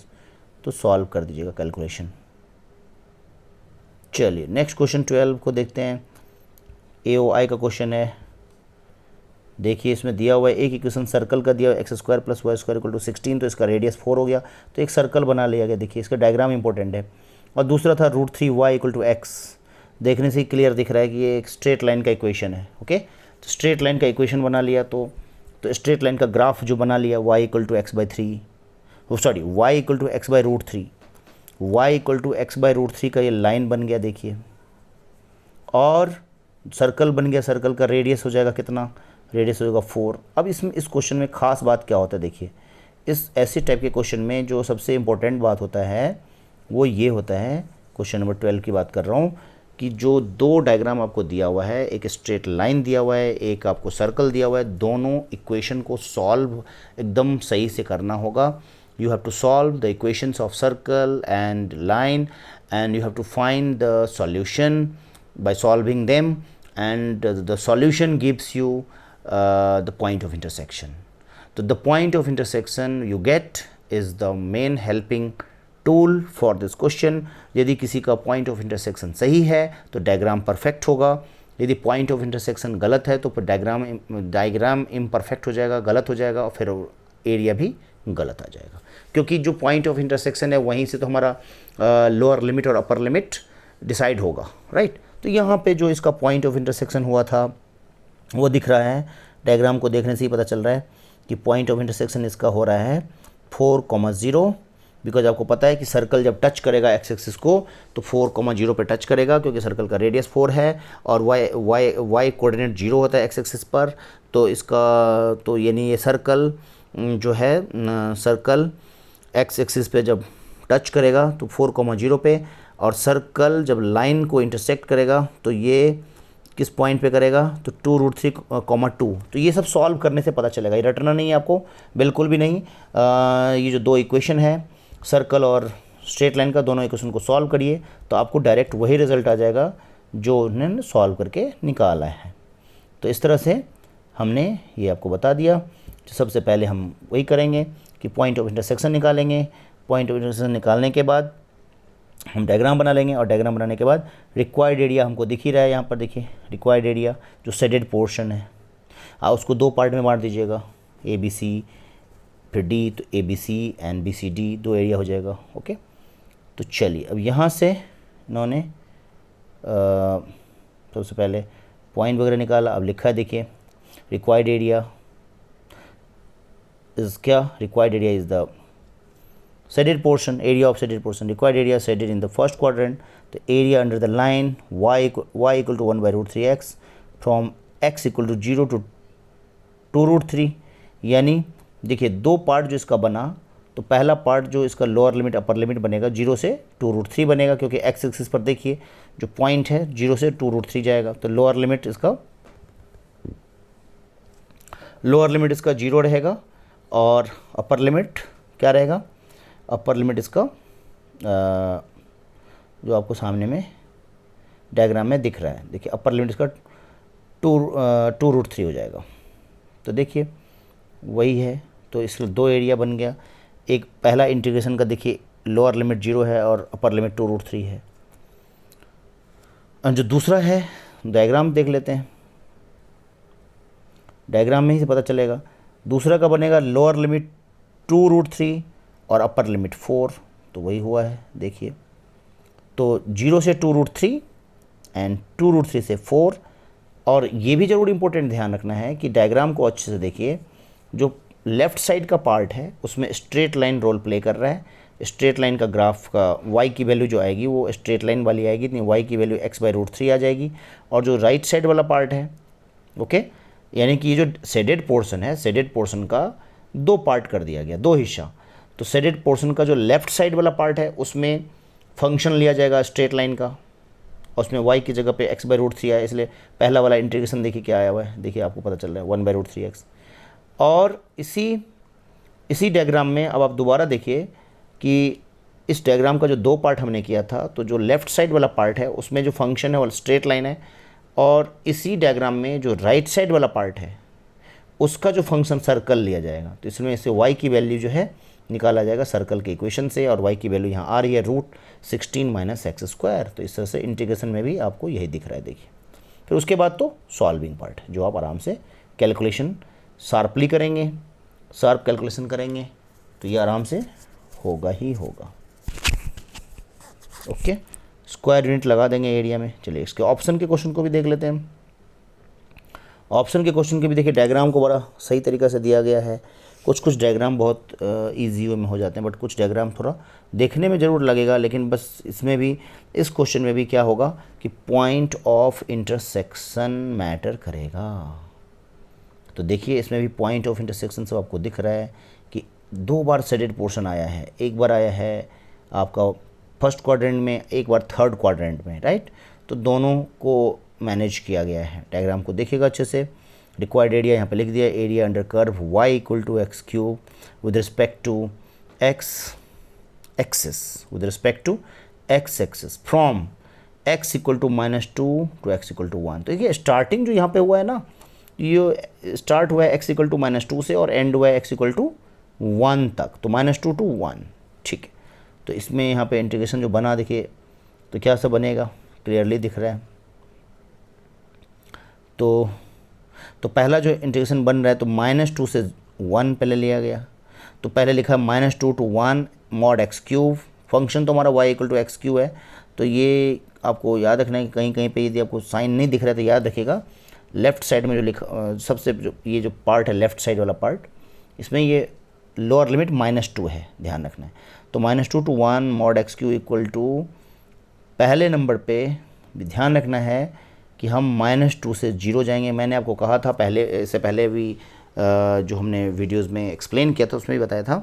तो सॉल्व कर दीजिएगा कैलकुलेशन। चलिए नेक्स्ट क्वेश्चन 12 को देखते हैं। AOI का क्वेश्चन है, देखिए इसमें दिया हुआ है एक इक्वेशन सर्कल का दिया हुआ है x² + y² = 16, तो इसका रेडियस 4 हो गया, तो एक सर्कल बना लिया गया। देखिए इसका डायग्राम इंपॉर्टेंट है। और दूसरा था √3y = x, देखने से ही क्लियर दिख रहा है कि ये एक स्ट्रेट लाइन का इक्वेशन है। ओके, तो स्ट्रेट लाइन का इक्वेशन बना लिया, तो स्ट्रेट लाइन का ग्राफ जो बना लिया y = x/3, sorry y = x/√3, y = x/√3 का ये लाइन बन गया देखिए, और सर्कल बन गया। सर्कल का रेडियस हो जाएगा कितना, रेडियस हो जाएगा 4। अब इसमें इस क्वेश्चन में ख़ास बात क्या होता है, देखिए इस ऐसे टाइप के क्वेश्चन में जो सबसे इम्पोर्टेंट बात होता है वो ये होता है, क्वेश्चन नंबर 12 की बात कर रहा हूँ, कि जो दो डायग्राम आपको दिया हुआ है, एक स्ट्रेट लाइन दिया हुआ है, एक आपको सर्कल दिया हुआ है, दोनों इक्वेशन को सॉल्व एकदम सही से करना होगा। You have to solve the equations of circle and line and you have to find the solution by solving them, and the solution gives you the point of intersection. So the point of intersection you get is the main helping tool for this question. यदि किसी का पॉइंट ऑफ इंटरसेक्शन सही है तो डायग्राम परफेक्ट होगा, यदि पॉइंट ऑफ इंटरसेक्शन गलत है तो फिर डायग्राम इम्परफेक्ट हो जाएगा, गलत हो जाएगा, और फिर एरिया भी गलत आ जाएगा, क्योंकि जो पॉइंट ऑफ इंटरसेक्शन है वहीं से तो हमारा लोअर लिमिट और अपर लिमिट डिसाइड होगा, राइट. तो यहाँ पे जो इसका पॉइंट ऑफ इंटरसेक्शन हुआ था वो दिख रहा है, डायग्राम को देखने से ही पता चल रहा है कि पॉइंट ऑफ इंटरसेक्शन इसका हो रहा है 4,0, बिकॉज आपको पता है कि सर्कल जब टच करेगा एक्स एक्सिस को तो 4,0 पे टच करेगा, क्योंकि सर्कल का रेडियस 4 है और वाई कोऑर्डिनेट 0 होता है एक्स एक्सिस पर. तो इसका तो यानी ये सर्कल जो है सर्कल एक्स एक्सिस पे जब टच करेगा तो 4,0 पे, और सर्कल जब लाइन को इंटरसेक्ट करेगा तो ये किस पॉइंट पे करेगा तो 2√3,2. तो ये सब सॉल्व करने से पता चलेगा, ये रटना नहीं है आपको, बिल्कुल भी नहीं. ये जो दो इक्वेशन है सर्कल और स्ट्रेट लाइन का, दोनों इक्वेशन को सॉल्व करिए तो आपको डायरेक्ट वही रिजल्ट आ जाएगा जो उन्होंने सॉल्व करके निकाला है. तो इस तरह से हमने ये आपको बता दिया. तो सबसे पहले हम वही करेंगे कि पॉइंट ऑफ इंटरसेक्शन निकालेंगे. पॉइंट ऑफ इंटरसेक्शन निकालने के बाद हम डायग्राम बना लेंगे, और डायग्राम बनाने के बाद रिक्वायर्ड एरिया हमको दिख ही रहा है यहाँ पर, देखिए रिक्वायर्ड एरिया जो शेडेड पोर्शन है, आप उसको दो पार्ट में बांट दीजिएगा, ABC फिर D, तो ABC एंड BCD दो एरिया हो जाएगा. ओके, तो चलिए अब यहाँ से इन्होंने सबसे पहले पॉइंट वगैरह निकाला. अब लिखा है देखिए रिक्वायर्ड एरिया इज़ क्या, required area is the shaded portion, area of shaded portion, required area shaded in the first quadrant, the area under the line y equal to 1/√3x from x equal to 0 to 2√3. यानी देखिए दो पार्ट जो इसका बना, तो पहला पार्ट जो इसका लोअर लिमिट अपर लिमिट बनेगा 0 से 2√3 बनेगा, क्योंकि x एक्सिस पर देखिए जो पॉइंट है 0 से 2√3 जाएगा, तो लोअर लिमिट इसका 0 रहेगा, और अपर लिमिट क्या रहेगा, अपर लिमिट इसका जो आपको सामने में डायग्राम में दिख रहा है, देखिए अपर लिमिट इसका 2√3 हो जाएगा. तो देखिए वही है, तो इसके दो एरिया बन गया. एक पहला इंटीग्रेशन का देखिए लोअर लिमिट 0 है और अपर लिमिट 2√3 है. और जो दूसरा है डायग्राम देख लेते हैं, डायग्राम में ही से पता चलेगा. दूसरा का बनेगा लोअर लिमिट 2√3 और अपर लिमिट 4, तो वही हुआ है देखिए. तो 0 से 2√3 एंड 2√3 से 4. और ये भी ज़रूर इंपॉर्टेंट ध्यान रखना है कि डायग्राम को अच्छे से देखिए, जो लेफ़्ट साइड का पार्ट है उसमें स्ट्रेट लाइन रोल प्ले कर रहा है. स्ट्रेट लाइन का ग्राफ का y की वैल्यू जो आएगी वो स्ट्रेट लाइन वाली आएगी, इतनी y की वैल्यू x/√3 आ जाएगी. और जो राइट साइड वाला पार्ट है, ओके, यानी कि ये जो शेडेड पोर्शन है, शेडेड पोर्शन का दो पार्ट कर दिया गया, दो हिस्सा. तो शेडेड पोर्शन का जो लेफ़्ट साइड वाला पार्ट है उसमें फंक्शन लिया जाएगा स्ट्रेट लाइन का, और उसमें y की जगह पे x/√3 आया, इसलिए पहला वाला इंटीग्रेशन देखिए क्या आया हुआ है, देखिए आपको पता चल रहा है 1/√3x. और इसी डायग्राम में अब आप दोबारा देखिए कि इस डायग्राम का जो दो पार्ट हमने किया था, तो जो लेफ़्ट साइड वाला पार्ट है उसमें जो फंक्शन है वो स्ट्रेट लाइन है, और इसी डायग्राम में जो राइट साइड वाला पार्ट है उसका जो फंक्शन सर्कल लिया जाएगा. तो इसमें इससे y की वैल्यू जो है निकाला जाएगा सर्कल के इक्वेशन से, और y की वैल्यू यहाँ आ रही है √16 - x². तो इस तरह से इंटीग्रेशन में भी आपको यही दिख रहा है देखिए. फिर उसके बाद तो सॉल्विंग पार्ट जो आप आराम से कैलकुलेशन शार्पली करेंगे, शार्प कैलकुलेशन करेंगे तो ये आराम से होगा ही होगा. ओके, स्क्वायर यूनिट लगा देंगे एरिया में. चलिए इसके ऑप्शन के क्वेश्चन को भी देख लेते हैं. ऑप्शन के क्वेश्चन के भी देखिए डायग्राम को बड़ा सही तरीक़ा से दिया गया है. कुछ डायग्राम बहुत ईजी वे में हो जाते हैं, बट कुछ डायग्राम थोड़ा देखने में ज़रूर लगेगा, लेकिन बस इसमें भी इस क्वेश्चन में भी क्या होगा कि पॉइंट ऑफ इंटरसेक्शन मैटर करेगा. तो देखिए इसमें भी पॉइंट ऑफ इंटरसेक्शन सब आपको दिख रहा है कि दो बार शेडेड पोर्शन आया है, एक बार आया है आपका फर्स्ट क्वाड्रेंट में, एक बार थर्ड क्वाड्रेंट में, राइट. तो दोनों को मैनेज किया गया है. डायग्राम को देखिएगा अच्छे से. रिक्वायर्ड एरिया यहाँ पे लिख दिया, area under curve y equal to x³ with respect to x axis, from x equal to -2 to x equal to 1। तो देखिए स्टार्टिंग जो यहाँ पे हुआ है ना, ये स्टार्ट हुआ है x इक्वल टू -2 से और एंड हुआ है x इक्वल टू 1 तक, तो -2 टू 1। ठीक है, तो इसमें यहाँ पे इंटीग्रेशन जो बना देखिए, तो क्या सा बनेगा, क्लियरली दिख रहा है। तो पहला जो इंटीग्रेशन बन रहा है, तो -2 से 1 पहले लिया गया, तो पहले लिखा -2 to 1 mod x cube. Function तो हमारा y equal to x cube है, तो ये आपको याद रखना है कि कहीं कहीं पे यदि आपको साइन नहीं दिख रहा है तो याद रखिएगा लेफ़्ट साइड में जो लिखा सबसे जो ये जो पार्ट है लेफ़्ट साइड वाला पार्ट, इसमें ये लोअर लिमिट -2 है, ध्यान रखना है। तो -2 to 1 mod X Q equal to, पहले नंबर पे भी ध्यान रखना है कि हम -2 से 0 जाएंगे। मैंने आपको कहा था पहले, इससे पहले भी जो हमने वीडियोस में एक्सप्लेन किया था उसमें भी बताया था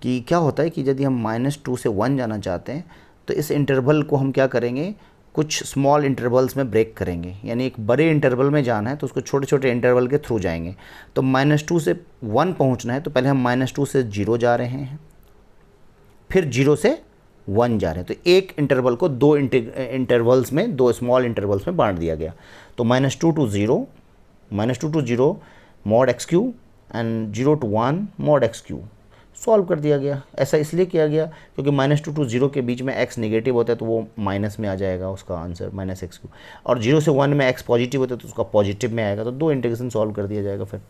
कि क्या होता है कि यदि हम -2 से 1 जाना चाहते हैं तो इस इंटरवल को हम क्या करेंगे, कुछ स्मॉल इंटरवल्स में ब्रेक करेंगे। यानी एक बड़े इंटरवल में जाना है तो उसको छोटे छोटे इंटरवल के थ्रू जाएंगे। तो -2 से 1 पहुंचना है तो पहले हम -2 से 0 जा रहे हैं, फिर 0 से 1 जा रहे हैं। तो एक इंटरवल को दो इंटरवल्स में, दो स्मॉल इंटरवल्स में बांट दिया गया। तो -2 to 0 mod X Q and 0 to 1 mod X Q solve कर दिया गया। ऐसा इसलिए किया गया क्योंकि -2 टू 0 के बीच में x नेगेटिव होता है तो वो माइनस में आ जाएगा उसका आंसर -x क्यू, और 0 से 1 में x पॉजिटिव होता है तो उसका पॉजिटिव में आएगा। तो दो इंटीग्रेशन सॉल्व कर दिया जाएगा। फिर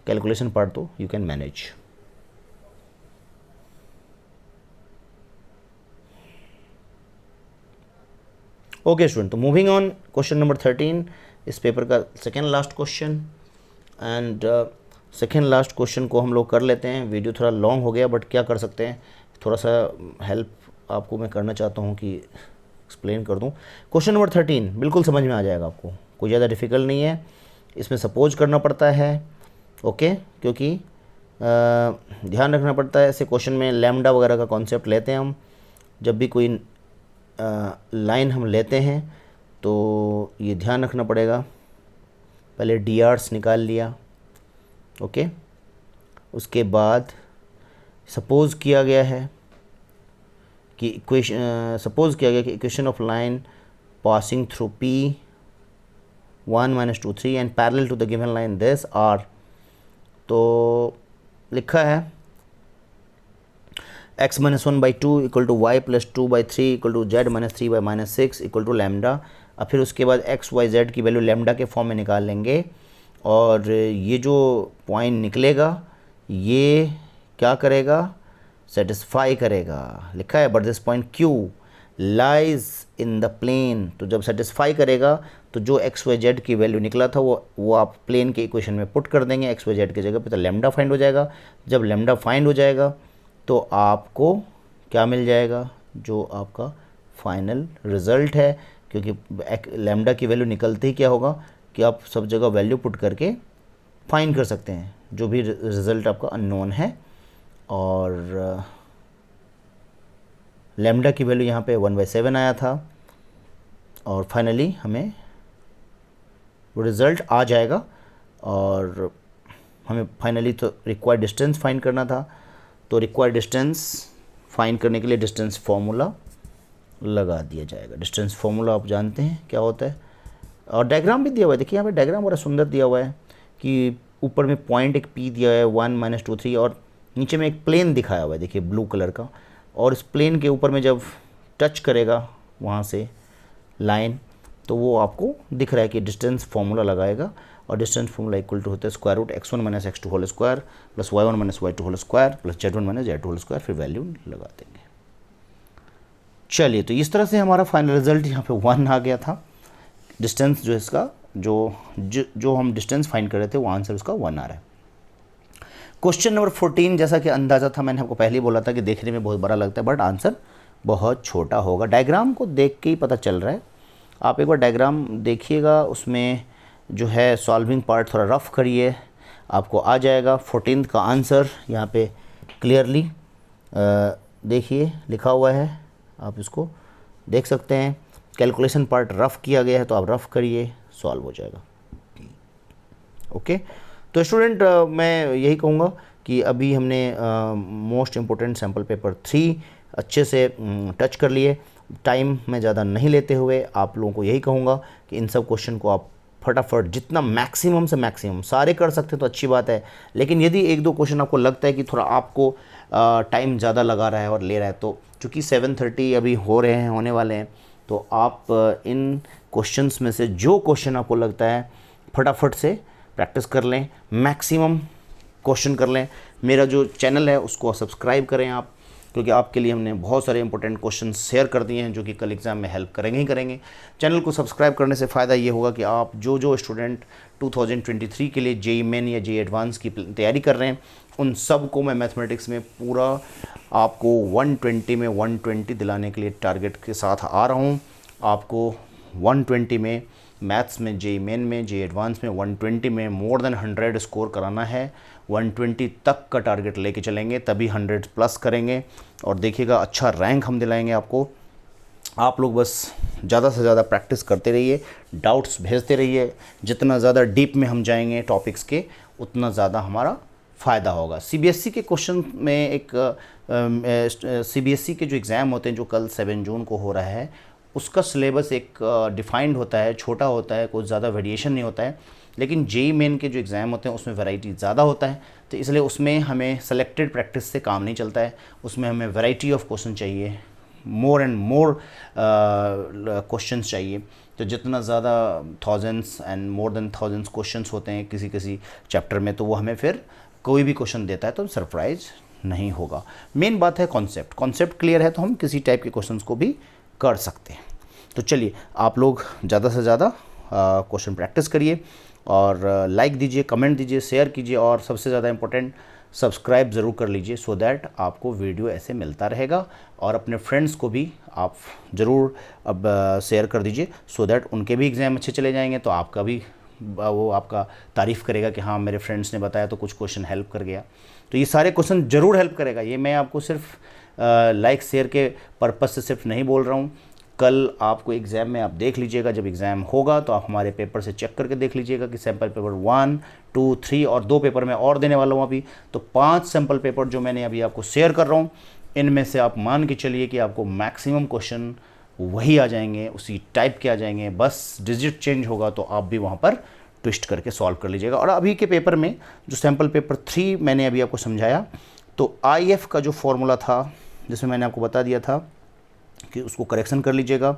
कैलकुलेशन पार्ट तो you can manage. Okay student, तो मूविंग ऑन, क्वेश्चन नंबर 13 इस पेपर का second last question. And second last question को हम लोग कर लेते हैं। वीडियो थोड़ा लॉन्ग हो गया बट क्या कर सकते हैं, थोड़ा सा हेल्प आपको मैं करना चाहता हूँ कि एक्सप्लेन कर दूँ। क्वेश्चन नंबर 13 बिल्कुल समझ में आ जाएगा आपको, कोई ज़्यादा डिफ़िकल्ट नहीं है। इसमें सपोज करना पड़ता है, ओके, क्योंकि ध्यान रखना पड़ता है ऐसे क्वेश्चन में लैम्डा वगैरह का कॉन्सेप्ट लेते हैं हम। जब भी कोई लाइन हम लेते हैं तो ये ध्यान रखना पड़ेगा। पहले डी आर्स निकाल लिया, ओके। उसके बाद सपोज़ किया गया है कि equation of line passing through P 1 - 2 3 and parallel to the given line this are. तो लिखा है x - 1/2 equal to y + 2/3 equal to z - 3/-6 equal to lambda. अब फिर उसके बाद x, y, z की वैल्यू लैम्डा के फॉर्म में निकाल लेंगे, और ये जो पॉइंट निकलेगा ये क्या करेगा, सेटिस्फाई करेगा। लिखा है but this point Q lies in the plane. तो जब सेटिस्फाई करेगा तो जो x, y, z की वैल्यू निकला था वो आप प्लेन के इक्वेशन में पुट कर देंगे x, y, z की जगह पे, तो लैम्डा फाइंड हो जाएगा। जब लैम्डा फाइंड हो जाएगा तो आपको क्या मिल जाएगा, जो आपका फाइनल रिज़ल्ट है। क्योंकि लैम्डा की वैल्यू निकलते ही क्या होगा कि आप सब जगह वैल्यू पुट करके फाइंड कर सकते हैं जो भी रिज़ल्ट आपका अननोन है। और लैम्डा की वैल्यू यहाँ पे 1/7 आया था, और फाइनली हमें वो रिज़ल्ट आ जाएगा। और हमें फाइनली तो रिक्वायर्ड डिस्टेंस फाइंड करना था, तो रिक्वायर्ड डिस्टेंस फाइंड करने के लिए डिस्टेंस फार्मूला लगा दिया जाएगा। डिस्टेंस फार्मूला आप जानते हैं क्या होता है, और डायग्राम भी दिया हुआ है। देखिए यहाँ पे डायग्राम बड़ा सुंदर दिया हुआ है कि ऊपर में पॉइंट एक P दिया है 1 - 2 3, और नीचे में एक प्लेन दिखाया हुआ है देखिए ब्लू कलर का, और इस प्लेन के ऊपर में जब टच करेगा वहाँ से लाइन तो वो आपको दिख रहा है कि डिस्टेंस फार्मूला लगाएगा। और डिस्टेंस फार्मूला इक्वल टू होता है √ x1 - x2 whole square plus y1 - y2 whole square plus z1 - z2 whole square, फिर वैल्यू लगा देंगे। चलिए, तो इस तरह से हमारा फाइनल रिजल्ट यहाँ पे 1 आ गया था। डिस्टेंस जो इसका जो हम डिस्टेंस फाइंड कर रहे थे वो आंसर उसका 1 आ रहा है। क्वेश्चन नंबर 14, जैसा कि अंदाज़ा था, मैंने आपको पहले ही बोला था कि देखने में बहुत बड़ा लगता है बट आंसर बहुत छोटा होगा। डायग्राम को देख के ही पता चल रहा है। आप एक बार डायग्राम देखिएगा, उसमें जो है सॉल्विंग पार्ट थोड़ा रफ करिए, आपको आ जाएगा 14th का आंसर। यहाँ पे क्लियरली देखिए लिखा हुआ है, आप इसको देख सकते हैं। कैलकुलेशन पार्ट रफ़ किया गया है तो आप रफ़ करिए, सॉल्व हो जाएगा। ओके, तो स्टूडेंट मैं यही कहूँगा कि अभी हमने मोस्ट इम्पोर्टेंट सैम्पल पेपर 3 अच्छे से टच कर लिए, टाइम में ज़्यादा नहीं लेते हुए आप लोगों को यही कहूँगा कि इन सब क्वेश्चन को आप फटाफट जितना मैक्सिमम से मैक्सिमम सारे कर सकते हैं तो अच्छी बात है, लेकिन यदि एक दो क्वेश्चन आपको लगता है कि थोड़ा आपको टाइम ज़्यादा लगा रहा है और ले रहा है, तो चूँकि 7:30 अभी हो रहे हैं, होने वाले हैं, तो आप इन क्वेश्चंस में से जो क्वेश्चन आपको लगता है फटाफट से प्रैक्टिस कर लें, मैक्सिमम क्वेश्चन कर लें। मेरा जो चैनल है उसको सब्सक्राइब करें आप, क्योंकि आपके लिए हमने बहुत सारे इंपॉर्टेंट क्वेश्चन शेयर कर दिए हैं जो कि कल एग्ज़ाम में हेल्प करेंगे ही करेंगे। चैनल को सब्सक्राइब करने से फ़ायदा ये होगा कि आप जो स्टूडेंट 2023 के लिए जेईई मेन या जेईई एडवांस की तैयारी कर रहे हैं, उन सब को मैं मैथमेटिक्स में पूरा आपको 120 में 120 दिलाने के लिए टारगेट के साथ आ रहा हूँ। आपको 120 में मैथ्स में, जेईई मेन में, जेईई एडवांस में 120 में मोर देन 100 स्कोर कराना है। 120 तक का टारगेट लेके चलेंगे, तभी 100 प्लस करेंगे और देखिएगा अच्छा रैंक हम दिलाएंगे आपको। आप लोग बस ज़्यादा से ज़्यादा प्रैक्टिस करते रहिए, डाउट्स भेजते रहिए। जितना ज़्यादा डीप में हम जाएंगे टॉपिक्स के, उतना ज़्यादा हमारा फ़ायदा होगा। सीबीएसई के क्वेश्चन में एक सीबीएसई के जो एग्ज़ाम होते हैं जो कल 7 जून को हो रहा है, उसका सिलेबस एक डिफाइंड होता है, छोटा होता है, कुछ ज़्यादा वेरिएशन नहीं होता है। लेकिन जेईई मेन के जो एग्ज़ाम होते हैं उसमें वैरायटी ज़्यादा होता है, तो इसलिए उसमें हमें सेलेक्टेड प्रैक्टिस से काम नहीं चलता है। उसमें हमें वैरायटी ऑफ क्वेश्चन चाहिए, मोर एंड मोर क्वेश्चंस चाहिए। तो जितना ज़्यादा thousands and more than thousands questions होते हैं किसी किसी चैप्टर में, तो वो हमें फिर कोई भी क्वेश्चन देता है तो सरप्राइज नहीं होगा। मेन बात है कॉन्सेप्ट क्लियर है तो हम किसी टाइप के क्वेश्चंस को भी कर सकते हैं। तो चलिए आप लोग ज़्यादा से ज़्यादा क्वेश्चन प्रैक्टिस करिए और लाइक दीजिए, कमेंट दीजिए, शेयर कीजिए और सबसे ज़्यादा इम्पोर्टेंट सब्सक्राइब ज़रूर कर लीजिए, सो दैट आपको वीडियो ऐसे मिलता रहेगा। और अपने फ्रेंड्स को भी आप ज़रूर अब शेयर कर दीजिए, सो दैट उनके भी एग्ज़ाम अच्छे चले जाएंगे, तो आपका भी वो आपका तारीफ़ करेगा कि हाँ मेरे फ्रेंड्स ने बताया तो कुछ क्वेश्चन हेल्प कर गया। तो ये सारे क्वेश्चन ज़रूर हेल्प करेगा, ये मैं आपको सिर्फ लाइक शेयर के पर्पज़ से सिर्फ नहीं बोल रहा हूँ। कल आपको एग्ज़ाम में आप देख लीजिएगा, जब एग्ज़ाम होगा तो आप हमारे पेपर से चेक करके देख लीजिएगा कि सैम्पल पेपर 1, 2, 3 और 2 पेपर मैं और देने वाला हूँ अभी। तो 5 सैम्पल पेपर जो मैंने अभी आपको शेयर कर रहा हूँ, इनमें से आप मान के चलिए कि आपको मैक्सिमम क्वेश्चन वही आ जाएंगे, उसी टाइप के आ जाएंगे, बस डिजिट चेंज होगा तो आप भी वहाँ पर ट्विस्ट करके सॉल्व कर लीजिएगा। और अभी के पेपर में जो सैम्पल पेपर 3 मैंने अभी आपको समझाया, तो IF का जो फॉर्मूला था जिसमें मैंने आपको बता दिया था कि उसको करेक्शन कर लीजिएगा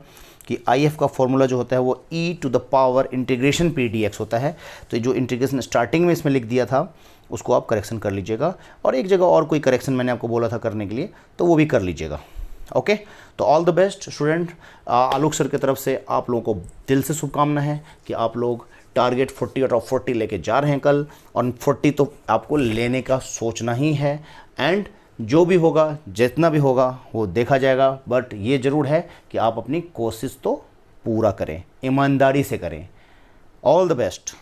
कि IF का फॉर्मूला जो होता है वो e⁻ इंटीग्रेशन PDX होता है। तो जो इंटीग्रेशन स्टार्टिंग में इसमें लिख दिया था उसको आप करेक्शन कर लीजिएगा, और एक जगह और कोई करेक्शन मैंने आपको बोला था करने के लिए, तो वो भी कर लीजिएगा। ओके, तो all the best student. Alok sir की तरफ से आप लोगों को दिल से शुभकामना है कि आप लोग टारगेट 40 आउट ऑफ 40 लेके जा रहे हैं कल, और 40 तो आपको लेने का सोचना ही है। एंड जो भी होगा, जितना भी होगा वो देखा जाएगा, बट ये ज़रूर है कि आप अपनी कोशिश तो पूरा करें, ईमानदारी से करें। All the best.